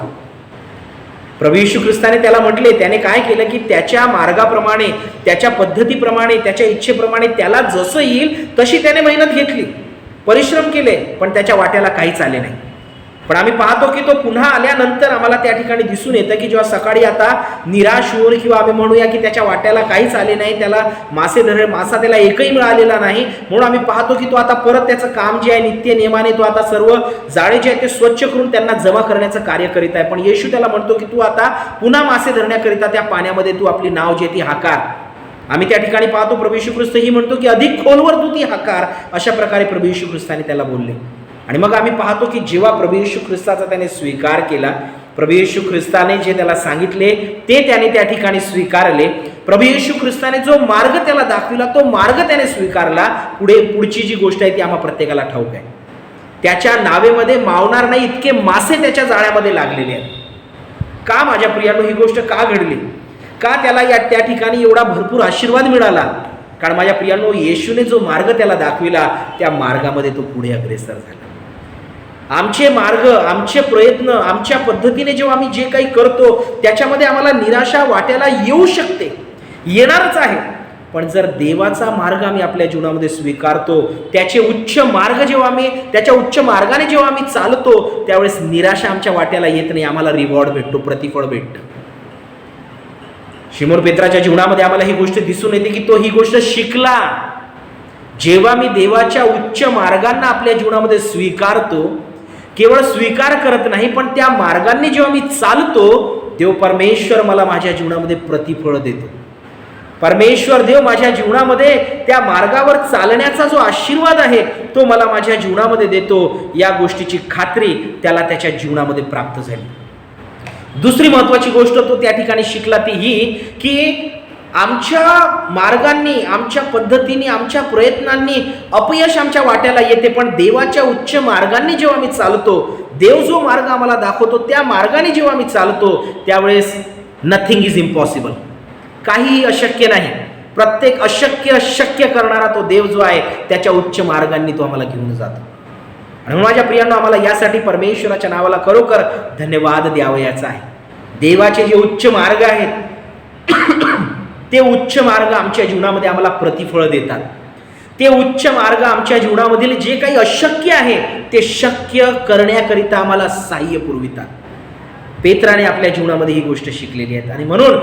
Speaker 1: प्रभू येशू ख्रिस्ताने त्याला म्हटले, त्याने काय केलं की त्याच्या मार्गाप्रमाणे, त्याच्या पद्धतीप्रमाणे, त्याच्या इच्छेप्रमाणे त्याला जसं येईल तशी त्याने मेहनत घेतली, परिश्रम केले, पण त्याच्या वाट्याला काहीच आले नाही. पण आम्ही पाहतो की तो पुन्हा आल्यानंतर आम्हाला त्या ठिकाणी दिसून येतं की जेव्हा सकाळी आता निराश होऊन किंवा आम्ही म्हणूया की त्याच्या वाट्याला काहीच आले नाही, त्याला मासा त्याला एकही मिळालेला नाही, म्हणून आम्ही पाहतो की तो आता परत त्याचं काम जे आहे नित्य नियमाने तो आता सर्व जाळे जे आहेत ते स्वच्छ करून त्यांना जमा करण्याचं कार्य करीत आहे. पण येशू त्याला म्हणतो की तू आता पुन्हा मासे धरण्याकरिता त्या पाण्यामध्ये तू आपली नाव जी ती हाकार. आम्ही त्या ठिकाणी पाहतो प्रभू येशू ख्रिस्त ही म्हणतो की अधिक खोलवर तू ती हाकार, अशा प्रकारे प्रभू येशू ख्रिस्ताने त्याला बोलले. आणि मग आम्ही पाहतो की जेव्हा प्रभू येशू ख्रिस्ताचा त्याने स्वीकार केला, प्रभू येशू ख्रिस्ताने जे त्याला सांगितले ते त्याने त्या ठिकाणी स्वीकारले, प्रभू येशू ख्रिस्ताने जो मार्ग त्याला दाखविला तो मार्ग त्याने स्वीकारला. पुढची जी गोष्ट आहे ती आम्हा प्रत्येकाला ठाऊक आहे. त्याच्या नावेमध्ये मावणार नाही इतके मासे त्याच्या जाळ्यामध्ये लागलेले आहेत. का माझ्या प्रियांनो ही गोष्ट का घडली? का त्याला त्या ठिकाणी एवढा भरपूर आशीर्वाद मिळाला? कारण माझ्या प्रियांनो, येशूने जो मार्ग त्याला दाखविला त्या मार्गामध्ये तो पुढे अग्रेसर झाला. आमचे मार्ग, आमचे प्रयत्न, आमच्या पद्धतीने जेव्हा आम्ही जे काही करतो त्याच्यामध्ये आम्हाला निराशा वाट्याला येऊ शकते, येणारच आहे. पण जर देवाचा मार्ग आम्ही आपल्या जीवनामध्ये स्वीकारतो, त्याचे उच्च मार्ग जेव्हा आम्ही त्याच्या उच्च मार्गाने जेव्हा आम्ही चालतो, त्यावेळेस निराशा आमच्या वाट्याला येत नाही, आम्हाला रिवॉर्ड भेटतो, प्रतिफळ भेटतं. शिमोन पेत्राच्या जीवनामध्ये आम्हाला ही गोष्ट दिसून येते की तो ही गोष्ट शिकला. जेव्हा मी देवाच्या उच्च मार्गांना आपल्या जीवनामध्ये स्वीकारतो, केवळ स्वीकार करत नाही पण त्या मार्गांनी जेव्हा मी चालतो, देव परमेश्वर मला माझ्या जीवनामध्ये प्रतिफळ देतो. परमेश्वर देव माझ्या जीवनामध्ये त्या मार्गावर चालण्याचा जो आशीर्वाद आहे तो मला माझ्या जीवनामध्ये देतो. या गोष्टीची खात्री त्याला त्याच्या जीवनामध्ये प्राप्त झाली. दुसरी महत्वाची गोष्ट तो त्या ठिकाणी शिकला ती ही की आमच्या मार्गांनी, आमच्या पद्धतीने, आमच्या प्रयत्नांनी अपयश आमच्या वाट्याला येते, पण देवाच्या उच्च मार्गांनी जेव्हा आम्ही चालतो, देव जो मार्ग आम्हाला दाखवतो त्या मार्गाने जेव्हा आम्ही चालतो, त्यावेळेस नथिंग इज इम्पॉसिबल, काहीही अशक्य नाही. प्रत्येक अशक्य शक्य करणारा तो देव जो आहे त्याच्या उच्च मार्गांनी तो आम्हाला घेऊन जातो. आणि माझ्या प्रियांनो, आम्हाला यासाठी परमेश्वराच्या नावाला खरोखर धन्यवाद द्यावयाचा आहे. देवाचे जे उच्च मार्ग आहेत ते उच्च मार्ग आमच्या जीवनामध्ये आम्हाला प्रतिफळ देतात. ते उच्च मार्ग आमच्या जीवनामधील जे काही अशक्य आहे ते शक्य करण्याकरिता आम्हाला सहाय्य पुरवितात. पेत्राने आपल्या जीवनामध्ये ही गोष्ट शिकलेली आहे. आणि म्हणून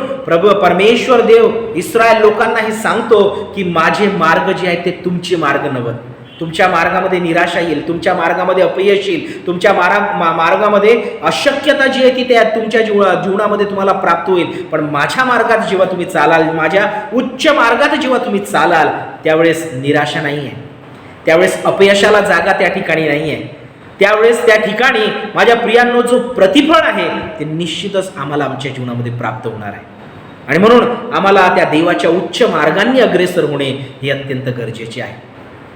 Speaker 1: परमेश्वर देव इस्रायल लोकांना हे सांगतो की माझे मार्ग जे आहेत ते तुमचे मार्ग नव्हे. तुमच्या मार्गामध्ये निराशा येईल, तुमच्या मार्गामध्ये अपयश येईल, तुमच्या मार्गामध्ये अशक्यता जी आहे ती त्या तुमच्या जीवनामध्ये तुम्हाला प्राप्त होईल. पण माझ्या मार्गात जेव्हा तुम्ही चालाल, माझ्या उच्च मार्गात जेव्हा तुम्ही चालाल, त्यावेळेस निराशा नाही आहे, त्यावेळेस अपयशाला जागा त्या ठिकाणी नाही आहे. त्यावेळेस त्या ठिकाणी माझ्या प्रियांनो जो प्रतिफळ आहे ते निश्चितच आम्हाला आमच्या जीवनामध्ये प्राप्त होणार आहे. आणि म्हणून आम्हाला त्या देवाच्या उच्च मार्गांनी अग्रेसर होणे हे अत्यंत गरजेचे आहे.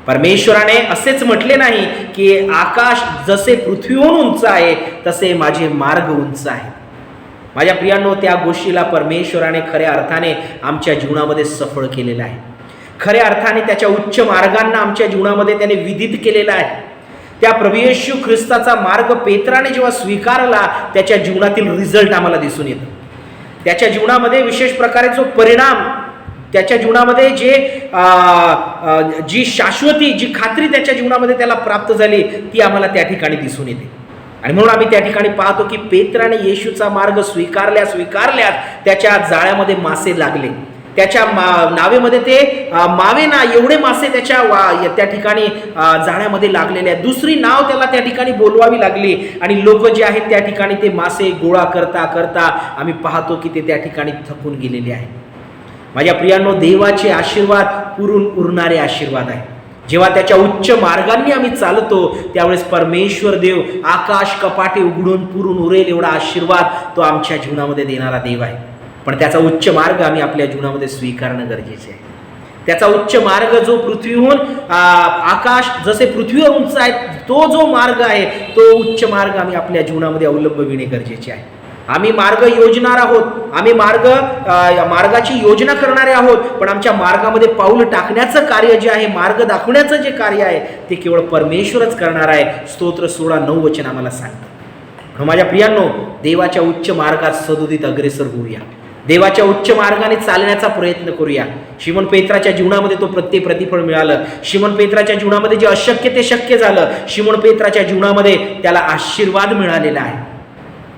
Speaker 1: परमेश्वराने असेच म्हटले नाही की आकाश जसे पृथ्वीहून उंच आहे तसे माझे मार्ग उंच आहे. माझ्या प्रियांनो, त्या गोष्टीला परमेश्वराने खऱ्या अर्थाने आमच्या जीवनामध्ये सफळ केलेलं आहे. खऱ्या अर्थाने त्याच्या उच्च मार्गांना आमच्या जीवनामध्ये त्याने विदित केलेला आहे. त्या प्रभू येशू ख्रिस्ताचा मार्ग पेत्राने जेव्हा स्वीकारला, त्याच्या जीवनातील रिझल्ट आम्हाला दिसून येतो. त्याच्या जीवनामध्ये विशेष प्रकारे जो परिणाम, त्याच्या जीवनामध्ये जी शाश्वती, जी खात्री त्याच्या जीवनामध्ये त्याला प्राप्त झाली ती आम्हाला त्या ठिकाणी दिसून येते. आणि म्हणून आम्ही त्या ठिकाणी पाहतो की पेत्राने येशूचा मार्ग स्वीकारल्या त्याच्या जाळ्यामध्ये मासे लागले. त्याच्या नावेमध्ये ते मावे ना एवढे मासे त्या ठिकाणी जाळ्यामध्ये लागलेले आहेत. दुसरी नाव त्याला त्या ठिकाणी बोलवावी लागली आणि लोक जे आहेत त्या ठिकाणी ते मासे गोळा करता करता आम्ही पाहतो की ते त्या ठिकाणी थकून गेलेले आहेत. माझ्या प्रियांनो, देवाचे आशीर्वाद पुरून उरणारे आशीर्वाद आहे. जेव्हा त्याच्या उच्च मार्गांनी आम्ही चालतो त्यावेळेस परमेश्वर देव आकाश कपाटे उघडून पुरून उरेल एवढा आशीर्वाद तो आमच्या जीवनामध्ये देणारा देव आहे. पण त्याचा उच्च मार्ग आम्ही आपल्या जीवनामध्ये स्वीकारणं गरजेचे आहे. त्याचा उच्च मार्ग जो पृथ्वीहून आकाश जसे पृथ्वीवर उंच आहे तो जो मार्ग आहे तो उच्च मार्ग आम्ही आपल्या जीवनामध्ये अवलंबविणे गरजेचे आहे. आम्ही मार्ग योजणार आहोत, आम्ही मार्गाची योजना करणारे आहोत, पण आमच्या मार्गामध्ये पाऊल टाकण्याचं कार्य जे आहे, मार्ग दाखवण्याचं जे कार्य आहे ते केवळ परमेश्वरच करणार आहे. स्तोत्र 16:9 आम्हाला सांगतं. माझ्या प्रियांनो, देवाच्या उच्च मार्गात सदोदित अग्रेसर होऊया. देवाच्या उच्च मार्गाने चालण्याचा प्रयत्न करूया. शिमोन पेत्राच्या जीवनामध्ये तो प्रतिफळ मिळालं. शिमोन पेत्राच्या जीवनामध्ये जे अशक्य ते शक्य झालं. शिमोन पेत्राच्या जीवनामध्ये त्याला आशीर्वाद मिळालेला आहे.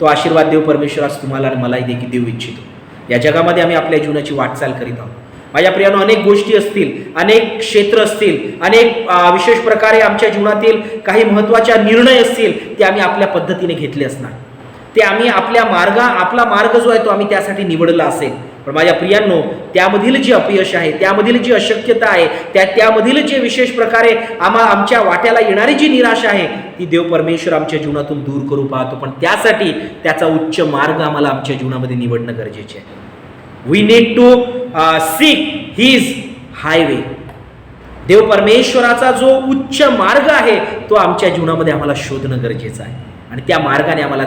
Speaker 1: तो आशीर्वाद देव परमेश्वरास तुम्हाला आणि मलाही देखील देऊ इच्छितो. या जगामध्ये आम्ही आपल्या जीवनाची वाटचाल करीत आहोत. माझ्या प्रियांनो, अनेक गोष्टी असतील, अनेक क्षेत्र असतील, अनेक विशेष प्रकारे आमच्या जीवनातील काही महत्त्वाच्या निर्णय असतील ते आम्ही आपल्या पद्धतीने घेतले असणार. ते आम्ही आपला मार्ग जो आहे तो आम्ही त्यासाठी निवडला असेल. पण माझ्या प्रियांनो, त्यामधील जे अपयश आहे, त्यामधील जी अशक्यता आहे, त्यामधील जे विशेष प्रकारे आमच्या वाट्याला येणारी जी निराशा आहे ती देव परमेश्वर आमच्या जीवनातून दूर करू पाहतो. पण त्यासाठी त्याचा उच्च मार्ग आम्हाला आमच्या जीवनामध्ये निवडणं गरजेचे आहे. We need to seek his highway. देव परमेश्वराचा जो उच्च मार्ग आहे तो आमच्या जीवनामध्ये आम्हाला शोधणं गरजेचं आहे. आणि त्या मार्गाने आम्हाला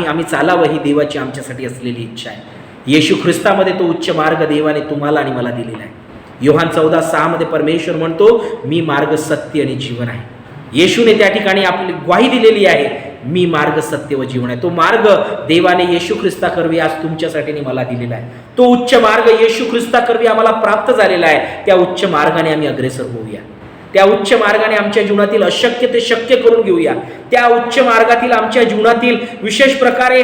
Speaker 1: आम्ही चालावं ही देवाची आमच्यासाठी असलेली इच्छा आहे. येशू ख्रिस्तामध्ये तो उच्च मार्ग देवाने तुम्हाला आणि मला दिलेला आहे. योहान 14:6 मध्ये परमेश्वर म्हणतो, मी मार्ग, सत्य आणि जीवन आहे. येशूने त्या ठिकाणी आपली ग्वाही दिलेली आहे, मी मार्ग, सत्य व जीवन आहे. तो मार्ग देवाने येशू ख्रिस्ता करवी आज तुमच्यासाठी आणि मला दिलेला आहे. तो उच्च मार्ग येशू ख्रिस्ता करवी आम्हाला प्राप्त झालेला आहे. त्या उच्च मार्गाने आम्ही अग्रेसर होऊया. त्या उच्च मार्गाने आमच्या जीवनातील अशक्य ते शक्य करून घेऊया. त्या उच्च मार्गातील आमच्या जीवनातील विशेष प्रकारे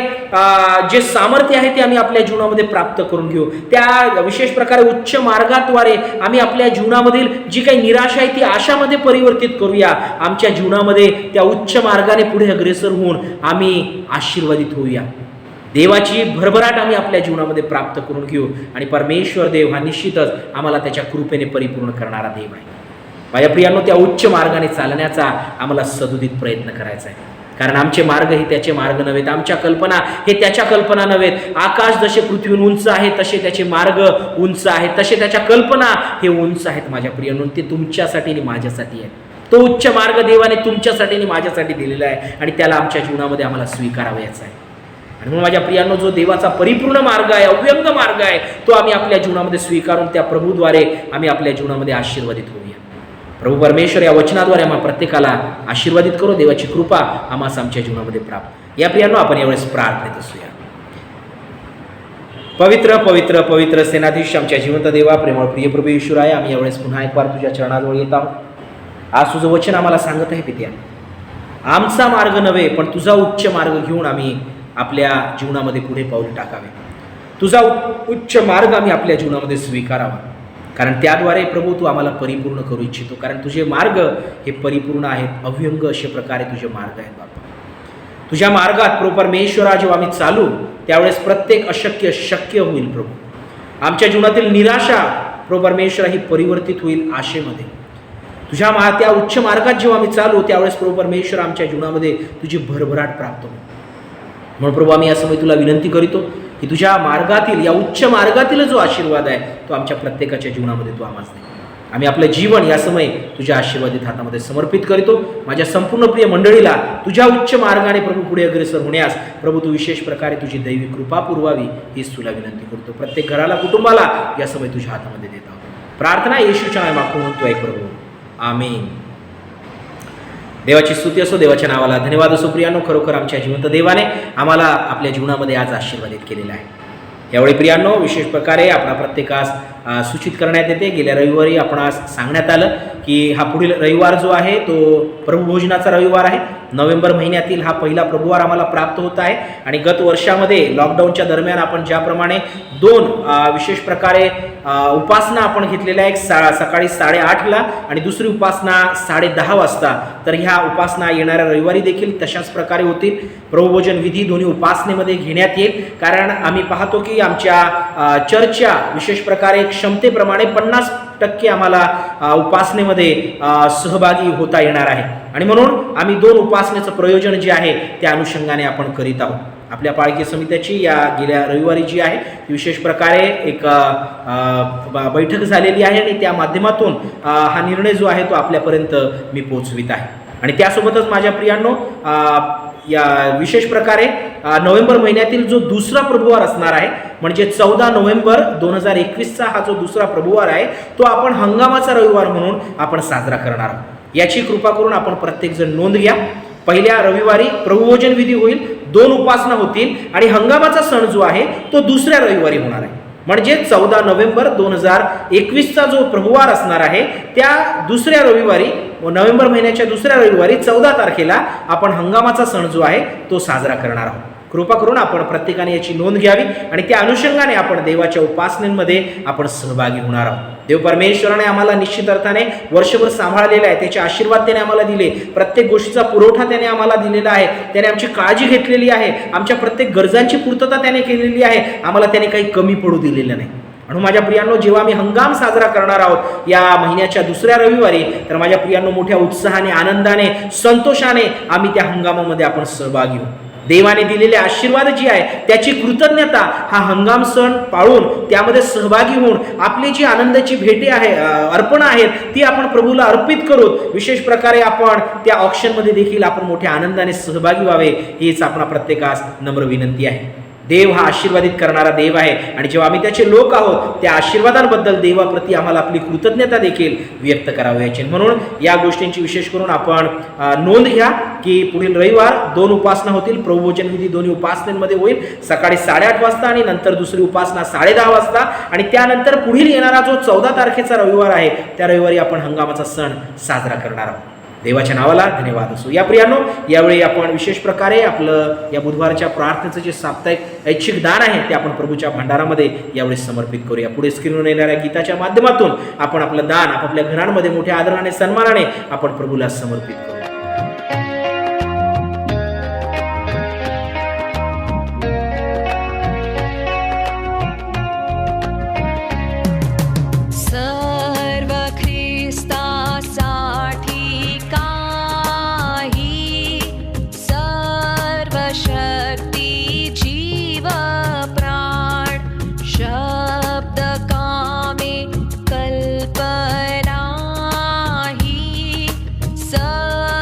Speaker 1: जे सामर्थ्य आहे ते आम्ही आपल्या जीवनामध्ये प्राप्त करून घेऊ. त्या विशेष प्रकारे उच्च मार्गाद्वारे आम्ही आपल्या जीवनामधील जी काही निराशा आहे ती आशामध्ये परिवर्तित करूया. आमच्या जीवनामध्ये त्या उच्च मार्गाने पुढे अग्रेसर होऊन आम्ही आशीर्वादित होऊया. देवाची भरभराट आम्ही आपल्या जीवनामध्ये प्राप्त करून घेऊ आणि परमेश्वर देव हा निश्चितच आम्हाला त्याच्या कृपेने परिपूर्ण करणारा देव आहे. माझ्या प्रियांनो, त्या उच्च मार्गाने चालण्याचा आम्हाला सदुदित प्रयत्न करायचा आहे. कारण आमचे मार्ग हे त्याचे मार्ग नव्हेत, आमच्या कल्पना हे त्याच्या कल्पना नव्हेत. आकाश जसे पृथ्वीहून उंच आहे तसे त्याचे मार्ग उंच आहेत, तसे त्याच्या कल्पना हे उंच आहेत. माझ्या प्रियांनो, ते तुमच्यासाठी आणि माझ्यासाठी आहे. तो उच्च मार्ग देवाने तुमच्यासाठी आणि माझ्यासाठी दिलेला आहे आणि त्याला आमच्या जीवनामध्ये आम्हाला स्वीकारावयाचा आहे. आणि म्हणून माझ्या प्रियांनो, जो देवाचा परिपूर्ण मार्ग आहे, अव्यंग मार्ग आहे, तो आम्ही आपल्या जीवनामध्ये स्वीकारून त्या प्रभूद्वारे आम्ही आपल्या जीवनामध्ये आशीर्वादित होऊया. प्रभू परमेश्वर या वचनाद्वारे आम्हा प्रत्येकाला आशीर्वादित करो. देवाची कृपा आम्हाला आमच्या जीवनामध्ये प्राप्त. या प्रियांनो, आपण यावेळेस प्रार्थनेत असूया. पवित्र पवित्र पवित्र सेनाधीश आमच्या जिवंत देवा, प्रेमळ प्रिय प्रभू येशू आहे, आम्ही यावेळेस पुन्हा एक बार तुझ्या चरणाजवळ येत आहोत. आज तुझं वचन आम्हाला सांगत आहे पित्या, आमचा मार्ग नव्हे पण तुझा उच्च मार्ग घेऊन आम्ही आपल्या जीवनामध्ये पुढे पाऊल टाकावे. तुझा उच्च मार्ग आम्ही आपल्या जीवनामध्ये स्वीकारावा. कारण त्याद्वारे प्रभू तू आम्हाला परिपूर्ण करू इच्छितो. कारण तुझे मार्ग हे परिपूर्ण आहेत, अव्यंग अशा प्रकारे तुझे मार्ग आहेत बाबा. तुझ्या मार्गात प्रभू परमेश्वरा जेव्हा आम्ही चालू त्यावेळेस प्रत्येक अशक्य शक्य होईल प्रभू. आमच्या जीवनातील निराशा प्रभू परमेश्वरा ही परिवर्तित होईल आशेमध्ये. तुझ्या त्या उच्च मार्गात जेव्हा आम्ही चालू त्यावेळेस प्रभू परमेश्वर आमच्या जीवनामध्ये तुझी भरभराट प्राप्त होईल. म्हणून प्रभू आम्ही या समय तुला विनंती करीतो की तुझ्या मार्गातील या उच्च मार्गातील जो आशीर्वाद आहे तो आमच्या प्रत्येकाच्या जीवनामध्ये तू आम्हाला दे. आम्ही आपलं जीवन या समय तुझ्या आशीर्वादित हातामध्ये समर्पित करतो. माझ्या संपूर्ण प्रिय मंडळीला तुझ्या उच्च मार्गाने प्रभू पुढे अग्रेसर होण्यास प्रभू तू विशेष प्रकारे तुझी दैवी कृपा पुरवावी हीच तुला विनंती करतो. प्रत्येक घराला कुटुंबाला या समय तुझ्या हातामध्ये देत आहोत. प्रार्थना येशूच्या नावाने मागतो म्हणतो ऐक प्रभू, आमीन. देवाची स्तुती असो, देवाच्या नावाला धन्यवाद असो. प्रियांनो, खरोखर आमच्या जिवंत देवाने आम्हाला आपल्या जीवनामध्ये आज आशीर्वादित केलेला आहे. यावेळी प्रियांनो, विशेष प्रकारे आपणा प्रत्येकास सूचित करण्यात येते. गेल्या रविवारी आपणास सांगण्यात आलं की हा पुढील रविवार जो आहे तो प्रभुभोजनाचा रविवार आहे. नोव्हेंबर महिन्यातील हा पहिला प्रभुवार आम्हाला प्राप्त होत आहे. आणि गत वर्षामध्ये लॉकडाऊनच्या दरम्यान आपण ज्याप्रमाणे दोन विशेष प्रकारे उपासना आपण घेतलेल्या आहे, एक सकाळी 8:30ला आणि दुसरी उपासना 10:30 वाजता. तर ह्या उपासना येणाऱ्या रविवारी देखील तशाच प्रकारे होतील. प्रभुभोजन विधी दोन्ही उपासनेमध्ये घेण्यात येईल. कारण आम्ही पाहतो की आमच्या चर्चच्या विशेष प्रकारे क्षमतेप्रमाणे 50% आम्हाला उपासनेमध्ये सहभागी होता येणार आहे. आणि म्हणून आम्ही दोन उपासनेचं प्रयोजन जे आहे त्या अनुषंगाने आपण करीत आहोत. आपल्या पाळकी समित्याची या गेल्या रविवारी जी आहे विशेष प्रकारे एक बैठक झालेली आहे आणि त्या माध्यमातून हा निर्णय जो आहे तो आपल्यापर्यंत मी पोहोचवित आहे. आणि त्यासोबतच माझ्या प्रियांनो, या विशेष प्रकारे नोव्हेंबर महिन्यातील जो दुसरा प्रभुवार असणार आहे म्हणजे 14 नोव्हेंबर 2021चा हा जो दुसरा प्रभुवार आहे तो आपण हंगामाचा रविवार म्हणून आपण साजरा करणार आहोत. याची कृपा करून आपण प्रत्येकजण नोंद घ्या. पहिल्या रविवारी प्रभुभोजन विधी होईल, 2 उपासना होतील आणि हंगामाचा सण जो आहे तो दुसऱ्या रविवारी होणार आहे. म्हणजे 14 नोव्हेंबर 2021चा जो प्रभुवार असणार आहे त्या दुसऱ्या रविवारी, नोव्हेंबर महिन्याच्या दुसऱ्या रविवारी 14 तारखेला आपण हंगामाचा सण जो आहे तो साजरा करणार आहोत. कृपा करून आपण प्रत्येकाने याची नोंद घ्यावी आणि त्या अनुषंगाने आपण देवाच्या उपासनेमध्ये आपण सहभागी होणार आहोत. देव परमेश्वराने आम्हाला निश्चित अर्थाने वर्षभर सांभाळलेलं आहे, त्याचे आशीर्वाद त्याने आम्हाला दिले, प्रत्येक गोष्टीचा पुरवठा त्याने आम्हाला दिलेला आहे, त्याने आमची काळजी घेतलेली आहे, आमच्या प्रत्येक गरजांची पूर्तता त्याने केलेली आहे, आम्हाला त्याने काही कमी पडू दिलेलं नाही. म्हणून माझ्या प्रियांनो, जेव्हा आम्ही हंगाम साजरा करणार आहोत या महिन्याच्या दुसऱ्या रविवारी, तर माझ्या प्रियांनो मोठ्या उत्साहाने, आनंदाने, संतोषाने आम्ही त्या हंगामामध्ये आपण सहभागी होऊ. देवाने दिलेले आशीर्वाद जी आहे त्याची कृतज्ञता हा हंगाम सण पाळून त्यामध्ये सहभागी होऊन आपली जी आनंदाची भेटे आहे, अर्पण आहेत ती आपण प्रभूला अर्पित करू. विशेष प्रकारे आपण त्या ऑक्शनमध्ये देखील आपण मोठ्या आनंदाने सहभागी व्हावे हीच आपणा प्रत्येकास नम्र विनंती आहे. देव हा आशीर्वादित करणारा देव आहे आणि जेव्हा आम्ही त्याचे लोक आहोत त्या आशीर्वादांबद्दल देवाप्रती आम्हाला आपली कृतज्ञता देखील व्यक्त करावयाची. म्हणून या गोष्टींची विशेष करून आपण नोंद घ्या की पुढील रविवार 2 उपासना होतील. प्रभुभोजन विधी दोन्ही उपासनेमध्ये होईल, सकाळी 8:30 वाजता आणि नंतर दुसरी उपासना 10:30 वाजता. आणि त्यानंतर पुढील येणारा जो 14 तारखेचा रविवार आहे त्या रविवारी आपण हंगामाचा सण साजरा करणार आहोत. देवाच्या नावाला धन्यवाद असो. या प्रियांनो, यावेळी आपण विशेष प्रकारे आपलं या बुधवारच्या प्रार्थनेचं जे साप्ताहिक ऐच्छिक दान आहे ते आपण प्रभूच्या भंडारामध्ये यावेळी समर्पित करूया. पुढे स्क्रीनवर येणाऱ्या गीताच्या माध्यमातून आपण आपलं दान आपापल्या घरांमध्ये मोठ्या आदराने सन्मानाने आपण प्रभूला समर्पित करू.
Speaker 2: सर्व ख्रिस्तासाठी काही, सर्व शक्ती जीव प्राण, शब्द कामे कल्पना ही, सर्व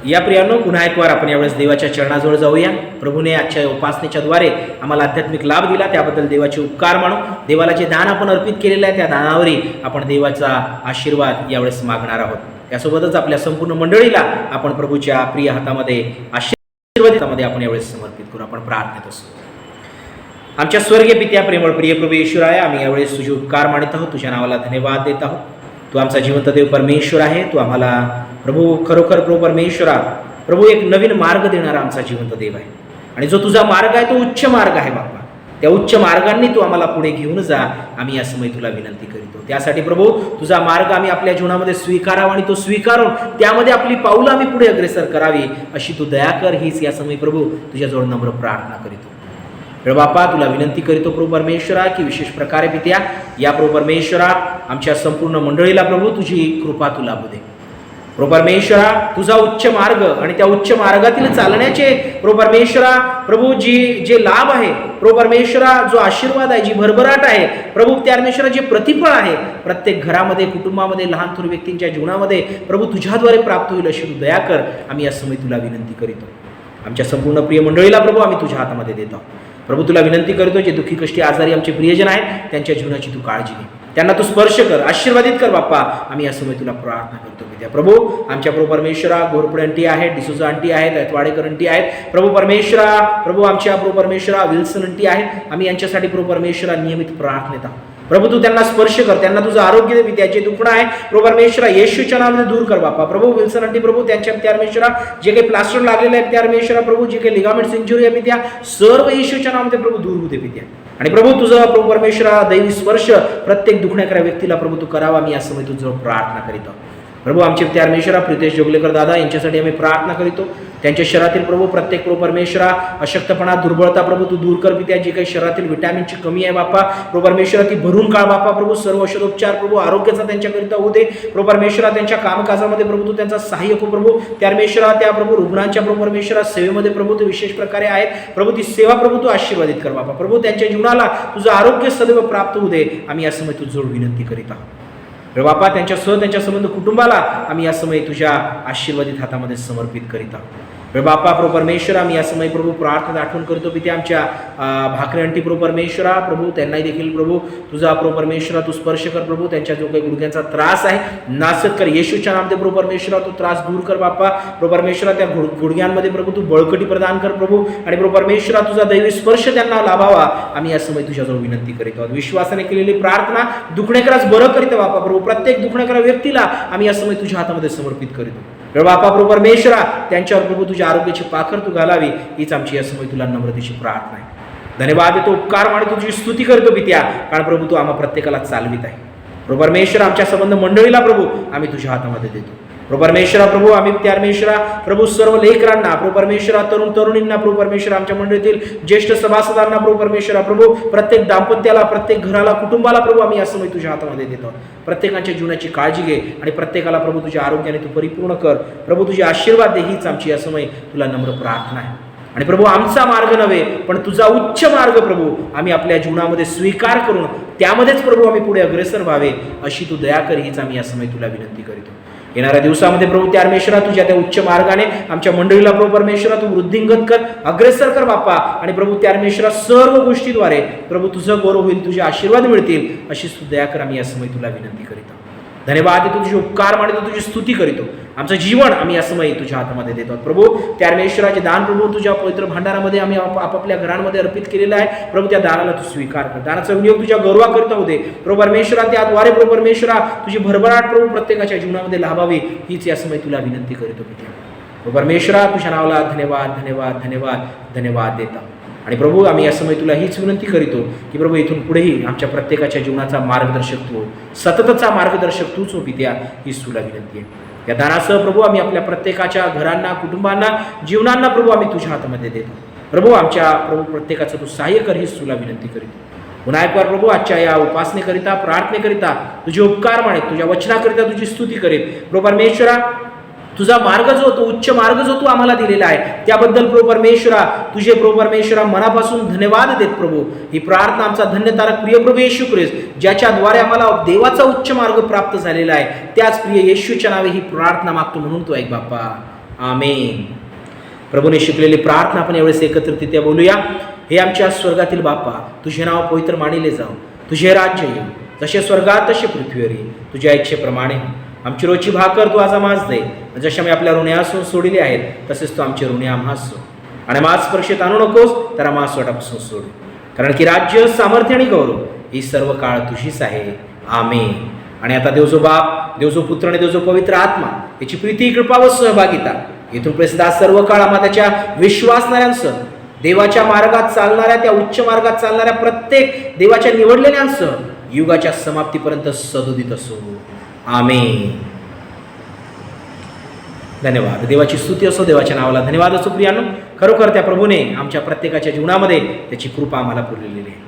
Speaker 1: या प्रियांनो, पुन्हा एक वार आपण यावेळेस देवाच्या चरणाजवळ जाऊया. प्रभूने आजच्या उपासनेच्या द्वारे आम्हाला आध्यात्मिक लाभ दिला, त्याबद्दल देवाचे उपकार मानू. देवाला जे दान आपण अर्पित केलेलं आहे त्या दानावरही आपण देवाचा आशीर्वाद यावेळेस मागणार आहोत. त्यासोबतच आपल्या संपूर्ण मंडळीला आपण प्रभूच्या प्रिय हातामध्ये आशीर्वादामध्ये आपण यावेळेस समर्पित करू. आपण प्रार्थनेत असू. आमच्या स्वर्गीय पित्या, प्रेमळ प्रिय प्रभू येशूराय, आम्ही यावेळेस तुझे उपकार मानित आहोत, तुझ्या नावाला धन्यवाद देत आहोत. तू आमचा जिवंत देव परमेश्वर आहे. तू आम्हाला प्रभू खरोखर प्रभू परमेश्वरा प्रभू एक नवीन मार्ग देणारा आमचा जिवंत देव आहे. आणि जो तुझा मार्ग आहे तो उच्च मार्ग आहे बाप्पा. त्या उच्च मार्गांनी तू आम्हाला पुढे घेऊन जा, आम्ही या समय तुला विनंती करीतो. त्यासाठी प्रभू तुझा मार्ग आम्ही आपल्या जीवनामध्ये स्वीकारावा आणि तो स्वीकारून त्यामध्ये आपली पाऊलं आम्ही पुढे अग्रेसर करावी, अशी तू दया कर. हीच या समय प्रभू तुझ्याजवळ नम्र प्रार्थना करीतो. प्रभू बाप्पा, तुला विनंती करीतो प्रभू परमेश्वरा की विशेष प्रकारे पित्या या प्रभू परमेश्वरा आमच्या संपूर्ण मंडळीला प्रभू तुझी कृपा तू लाभू दे. प्रभू परमेश्वरा, तुझा उच्च मार्ग आणि त्या उच्च मार्गातील चालण्याचे प्रभू परमेश्वरा प्रभू जे लाभ आहे, प्रभू परमेश्वरा जो आशीर्वाद आहे, जी भरभराट आहे प्रभू त्या परमेश्वरा, जे प्रतिफळ आहे प्रत्येक घरामध्ये, कुटुंबामध्ये, लहान थोर व्यक्तींच्या जीवनामध्ये प्रभू तुझ्याद्वारे प्राप्त होईल, अशी तू दया कर. आम्ही या समय तुला विनंती करीतो. आमच्या संपूर्ण प्रिय मंडळीला प्रभू आम्ही तुझ्या हातामध्ये देतो. प्रभू तुला विनंती करतो, जे दुःखी कष्टी आजारी आमचे प्रियजन आहेत त्यांच्या जीवनाची तू काळजी घे, त्यांना तू स्पर्श कर, आशीर्वादित कर बाप्पा. आम्ही या समय तुला प्रार्थना करतो पित्या. प्रभू आमच्या प्रभू परमेश्वरा घोरपडे आंटी आहेत, डिसोजा आंटी आहेत, वाडेकर आंटी आहेत प्रभू परमेश्वरा. प्रभू आमच्या प्रभू परमेश्वरा विल्सन आंटी आहेत. आम्ही यांच्यासाठी प्रभू परमेश्वरा नियमित प्रार्थनेत आहोत. प्रभू तू त्यांना स्पर्श कर, त्यांना तुझं आरोग्य दे पित्या. जे दुखणं आहे प्रभू परमेश्वरा येशूच्या नावाने दूर कर बाप्पा. प्रभू विल्सन आंटी प्रभू त्यांच्या त्या परमेश्वरा जे काही प्लास्टर लागलेलं आहे त्या परमेश्वरा प्रभू, जे काही लिगामेंट्स इंजुरी आहे पित्या, सर्व येशूच्या नावाने प्रभू दूर होते पित्या. आणि प्रभू तुझं प्रभू परमेश्वरा दैवी स्पर्श प्रत्येक दुखण्याकऱ्या व्यक्तीला प्रभू तू करावा. मी या समय तुझं प्रार्थना करीत आहोत. प्रभू आमचे त्या परमेश्वरा प्रितेश जोगलेकर दादा यांच्यासाठी आम्ही प्रार्थना करीतो. त्यांच्या शरीरातील प्रभू प्रत्येक प्रभू परमेश्वरा अशक्तपणा, दुर्बळता प्रभू तू दूर कर पित्या. जी काही शरीरातील विटॅमिनची कमी आहे बाप्पा प्रभू परमेश्वरा ती भरून काढ बाप्पा. प्रभू सर्व औषधोपचार प्रभू आरोग्याचा त्यांच्याकरिता होऊ दे. प्रभू परमेश्वरा त्यांच्या कामकाजामध्ये प्रभू तू त्यांचा सहाय्य हो प्रभू. त्या परमेश्वरा त्या प्रभू रुग्णांच्या प्रभू परमेश्वरा सेवेमध्ये प्रभू तू विशेष प्रकारे आहेत प्रभू. ती सेवा प्रभू तू आशीर्वादित कर बाप्पा. प्रभू त्यांच्या जीवनाला तुझं आरोग्य सदैव प्राप्त होऊ दे. आम्ही या समय तुझ जोड विनंती करीत आहोत. बाप्पा त्यांच्यासह त्यांच्या संबंध कुटुंबाला आम्ही या समय तुझ्या आशीर्वादित हातामध्ये समर्पित करीत आहोत. बाप्पा प्रभू परमेश्वरा मी या समय प्रभू प्रार्थना आठवण करतो पित्या आमच्या भाकरे आंटी प्रभू परमेश्वरा प्रभू, त्यांनाही देखील प्रभू तुझा प्रभू परमेश्वरा तू स्पर्श कर प्रभू. त्यांच्या जो काही गुडघ्यांचा त्रास आहे नासत कर येशूच्या नावामध्ये प्रभू परमेश्वरा. तो त्रास दूर कर बाप्पा. प्रभू परमेश्वरा त्या गुडघ्यांमध्ये प्रभू तू बळकटी प्रदान कर प्रभू. आणि प्रभू परमेश्वरा तुझा दैवी स्पर्श त्यांना लाभावा. आम्ही या समय तुझ्याजवळ विनंती करीत आहोत. विश्वासाने केलेली प्रार्थना दुखणेकरास बरं करीत बाप्पा प्रभू. प्रत्येक दुखणेकरा व्यक्तीला आम्ही या समय तुझ्या हातामध्ये समर्पित करीतो. बाप्पा प्रभू परमेश्वरा त्यांच्यावर प्रभू तुझ्या आरोग्याची पाखर तू घालावी, हीच आमची या समय तुला नम्रतेची प्रार्थना आहे. धन्यवाद देतो, उपकार मानतो, तुझी स्तुती करतो पित्या. कारण प्रभू तू आम्हा प्रत्येकाला चालवित आहे. प्रभू परमेश्वरा आमच्या संबंध मंडळीला प्रभू आम्ही तुझ्या हातामध्ये देतो. प्रभू परमेश्वरा प्रभू आम्ही त्या परमेश्वरा प्रभू सर्व लेकरांना प्रभू परमेश्वरा, तरुण तरुणींना प्रभू परमेश्वरा, आमच्या मंडळीतील ज्येष्ठ सभासदांना प्रभू परमेश्वरा प्रभू, प्रत्येक दाम्पत्याला, प्रत्येक घराला, कुटुंबाला प्रभू आम्ही या समय तुझ्या हातामध्ये देतो. प्रत्येकाच्या जीवनाची काळजी घे आणि प्रत्येकाला प्रभू तुझ्या आरोग्याने तू परिपूर्ण कर. प्रभू तुझे आशीर्वाद दे, हीच आमची या समय तुला नम्र प्रार्थना आहे. आणि प्रभू आमचा मार्ग नव्हे पण तुझा उच्च मार्ग प्रभू आम्ही आपल्या जीवनामध्ये स्वीकार करून त्यामध्येच प्रभू आम्ही पुढे अग्रेसर व्हावे, अशी तू दया कर, हीच आम्ही या समय तुला विनंती करीतो. येणाऱ्या दिवसामध्ये प्रभू त्या परमेश्वरा तुझ्या त्या उच्च मार्गाने आमच्या मंडळीला प्रभू परमेश्वरा तू वृद्धिंगत कर, अग्रेसर कर बाप्पा. आणि प्रभू त्या परमेश्वरा सर्व गोष्टीद्वारे प्रभू तुझं गौरव होईल, तुझे आशीर्वाद मिळतील, अशी तू दया कर. आम्ही या समय तुला विनंती करीतो. धन्यवाद देतो, तुझे उपकार मानतो, तुझी स्तुती करीतो. आमचं जीवन आम्ही या समय तुझ्या हातामध्ये देतो प्रभू. त्या परमेश्वराचे दान प्रभू तुझ्या पवित्र भांडारामध्ये आम्ही आपापल्या घरांमध्ये अर्पित केलेलं आहे प्रभू. त्या दानाला तू स्वीकार कर. दानाचा विनियोग तुझ्या गौरवाकरिता होते प्रभू परमेश्वरा. त्याद्वारे प्रभू परमेश्वरा तुझी भरभराट प्रभू प्रत्येकाच्या जीवनामध्ये लाभावी, हीच या समय तुला विनंती करीतो प्रभू परमेश्वरा. तुझ्या नावाला धन्यवाद धन्यवाद धन्यवाद धन्यवाद देता. आणि प्रभू आम्ही या समय तुला हीच विनंती करीतो की प्रभू इथून पुढेही आमच्या प्रत्येकाच्या जीवनाचा मार्गदर्शक तू, सततचा मार्गदर्शक तूच हो पित्या, हीच तुला विनंती आहे. या दानासह प्रभू आम्ही आपल्या प्रत्येकाच्या घरांना, कुटुंबांना, जीवनांना प्रभू आम्ही तुझ्या हातामध्ये देतो. प्रभू आमच्या प्रभू प्रत्येकाचं तू सहाय्य कर, हीच तुला विनंती करीतो. पुन्हा एक वार प्रभू आजच्या या उपासनेकरिता, प्रार्थनेकरिता तुझे उपकार मानेत, तुझ्या वचनाकरिता तुझी स्तुती करीत. प्रभू परमेश्वरा तुझा मार्ग जो तो उच्च मार्ग जो तू आम्हाला दिलेला आहे त्याबद्दल प्रभू परमेश्वरा तुझे प्रभू परमेश्वरा मनापासून धन्यवाद देत प्रभू. ही प्रार्थना आमचा धन्यतारक प्रिय प्रभू येशू ख्रिस्त ज्याच्याद्वारे आम्हाला देवाचा उच्च मार्ग प्राप्त झालेला आहे त्याच प्रिय येशूच्या नावे ही प्रार्थना मागतो म्हणून तू ऐक बाप्पा. आमेन. प्रभूने शिकलेली प्रार्थना आपण यावेळेस एकत्रितरित्या बोलूया. हे आमच्या स्वर्गातील बाप्पा, तुझे नाव पवित्र मानिले जाऊ, तुझे राज्य येऊ, जसे स्वर्गात तसे पृथ्वीवरी, तुझ्या इच्छेप्रमाणे हो. आमची रोजची भाकर तू आज आम्हास दे, जसे आम्ही आपल्या ऋण्यासून सोडिले आहेत तसेच तू आमचे ऋणे आम्हास सोड, आणि आम्हास स्पर्शेत आणू नकोस तर आम्हास वाटापासून सोड, कारण की राज्य, सामर्थ्य आणि गौरव ही सर्व काळ तुझीच आहे. आमेन. आणि आता देव जो बाप, देव जो पुत्र आणि देव जो पवित्र आत्मा याची प्रीती, कृपा व सहभागिता इथून प्रसिद्ध सर्व काळ आम्हा त्याच्या विश्वासणाऱ्यांसह, देवाच्या मार्गात चालणाऱ्या, त्या उच्च मार्गात चालणाऱ्या प्रत्येक देवाच्या निवडलेल्यांसह युगाच्या समाप्तीपर्यंत सदोदित असो. आमेन. धन्यवाद. देवाची स्तुती असो, देवाच्या नावाला धन्यवाद असो. प्रियानो, खरोखर त्या प्रभूने आमच्या प्रत्येकाच्या जीवनामध्ये त्याची कृपा आम्हाला पुरलेली आहे.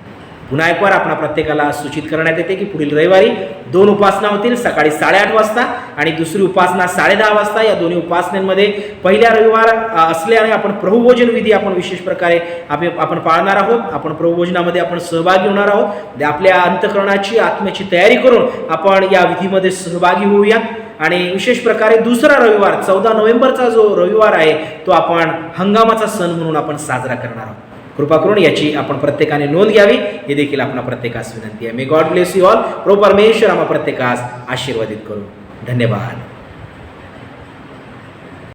Speaker 1: पुन्हा एक वार आपण प्रत्येकाला सूचित करण्यात येते की पुढील रविवारी 2 उपासना होतील, सकाळी 8:30 वाजता आणि दुसरी उपासना 10:30 वाजता. या दोन्ही उपासनांमध्ये पहिल्या रविवार असल्याने आपण प्रभुभोजन विधी आपण विशेष प्रकारे आपण पाळणार आहोत. आपण प्रभुभोजनामध्ये आपण सहभागी होणार आहोत. आपल्या अंतःकरणाची, आत्म्याची तयारी करून आपण या विधीमध्ये सहभागी होऊया. आणि विशेष प्रकारे दुसरा रविवार 14 नोव्हेंबरचा जो रविवार आहे तो आपण हंगामाचा सण म्हणून आपण साजरा करणार आहोत. कृपा करून याची आपण प्रत्येकाने नोंद घ्यावी, हे देखील आपण प्रत्येकास विनंती आहे. May God bless you all. प्रभू परमेश्वर आम्हा प्रत्येकास आशीर्वादित करू. धन्यवाद.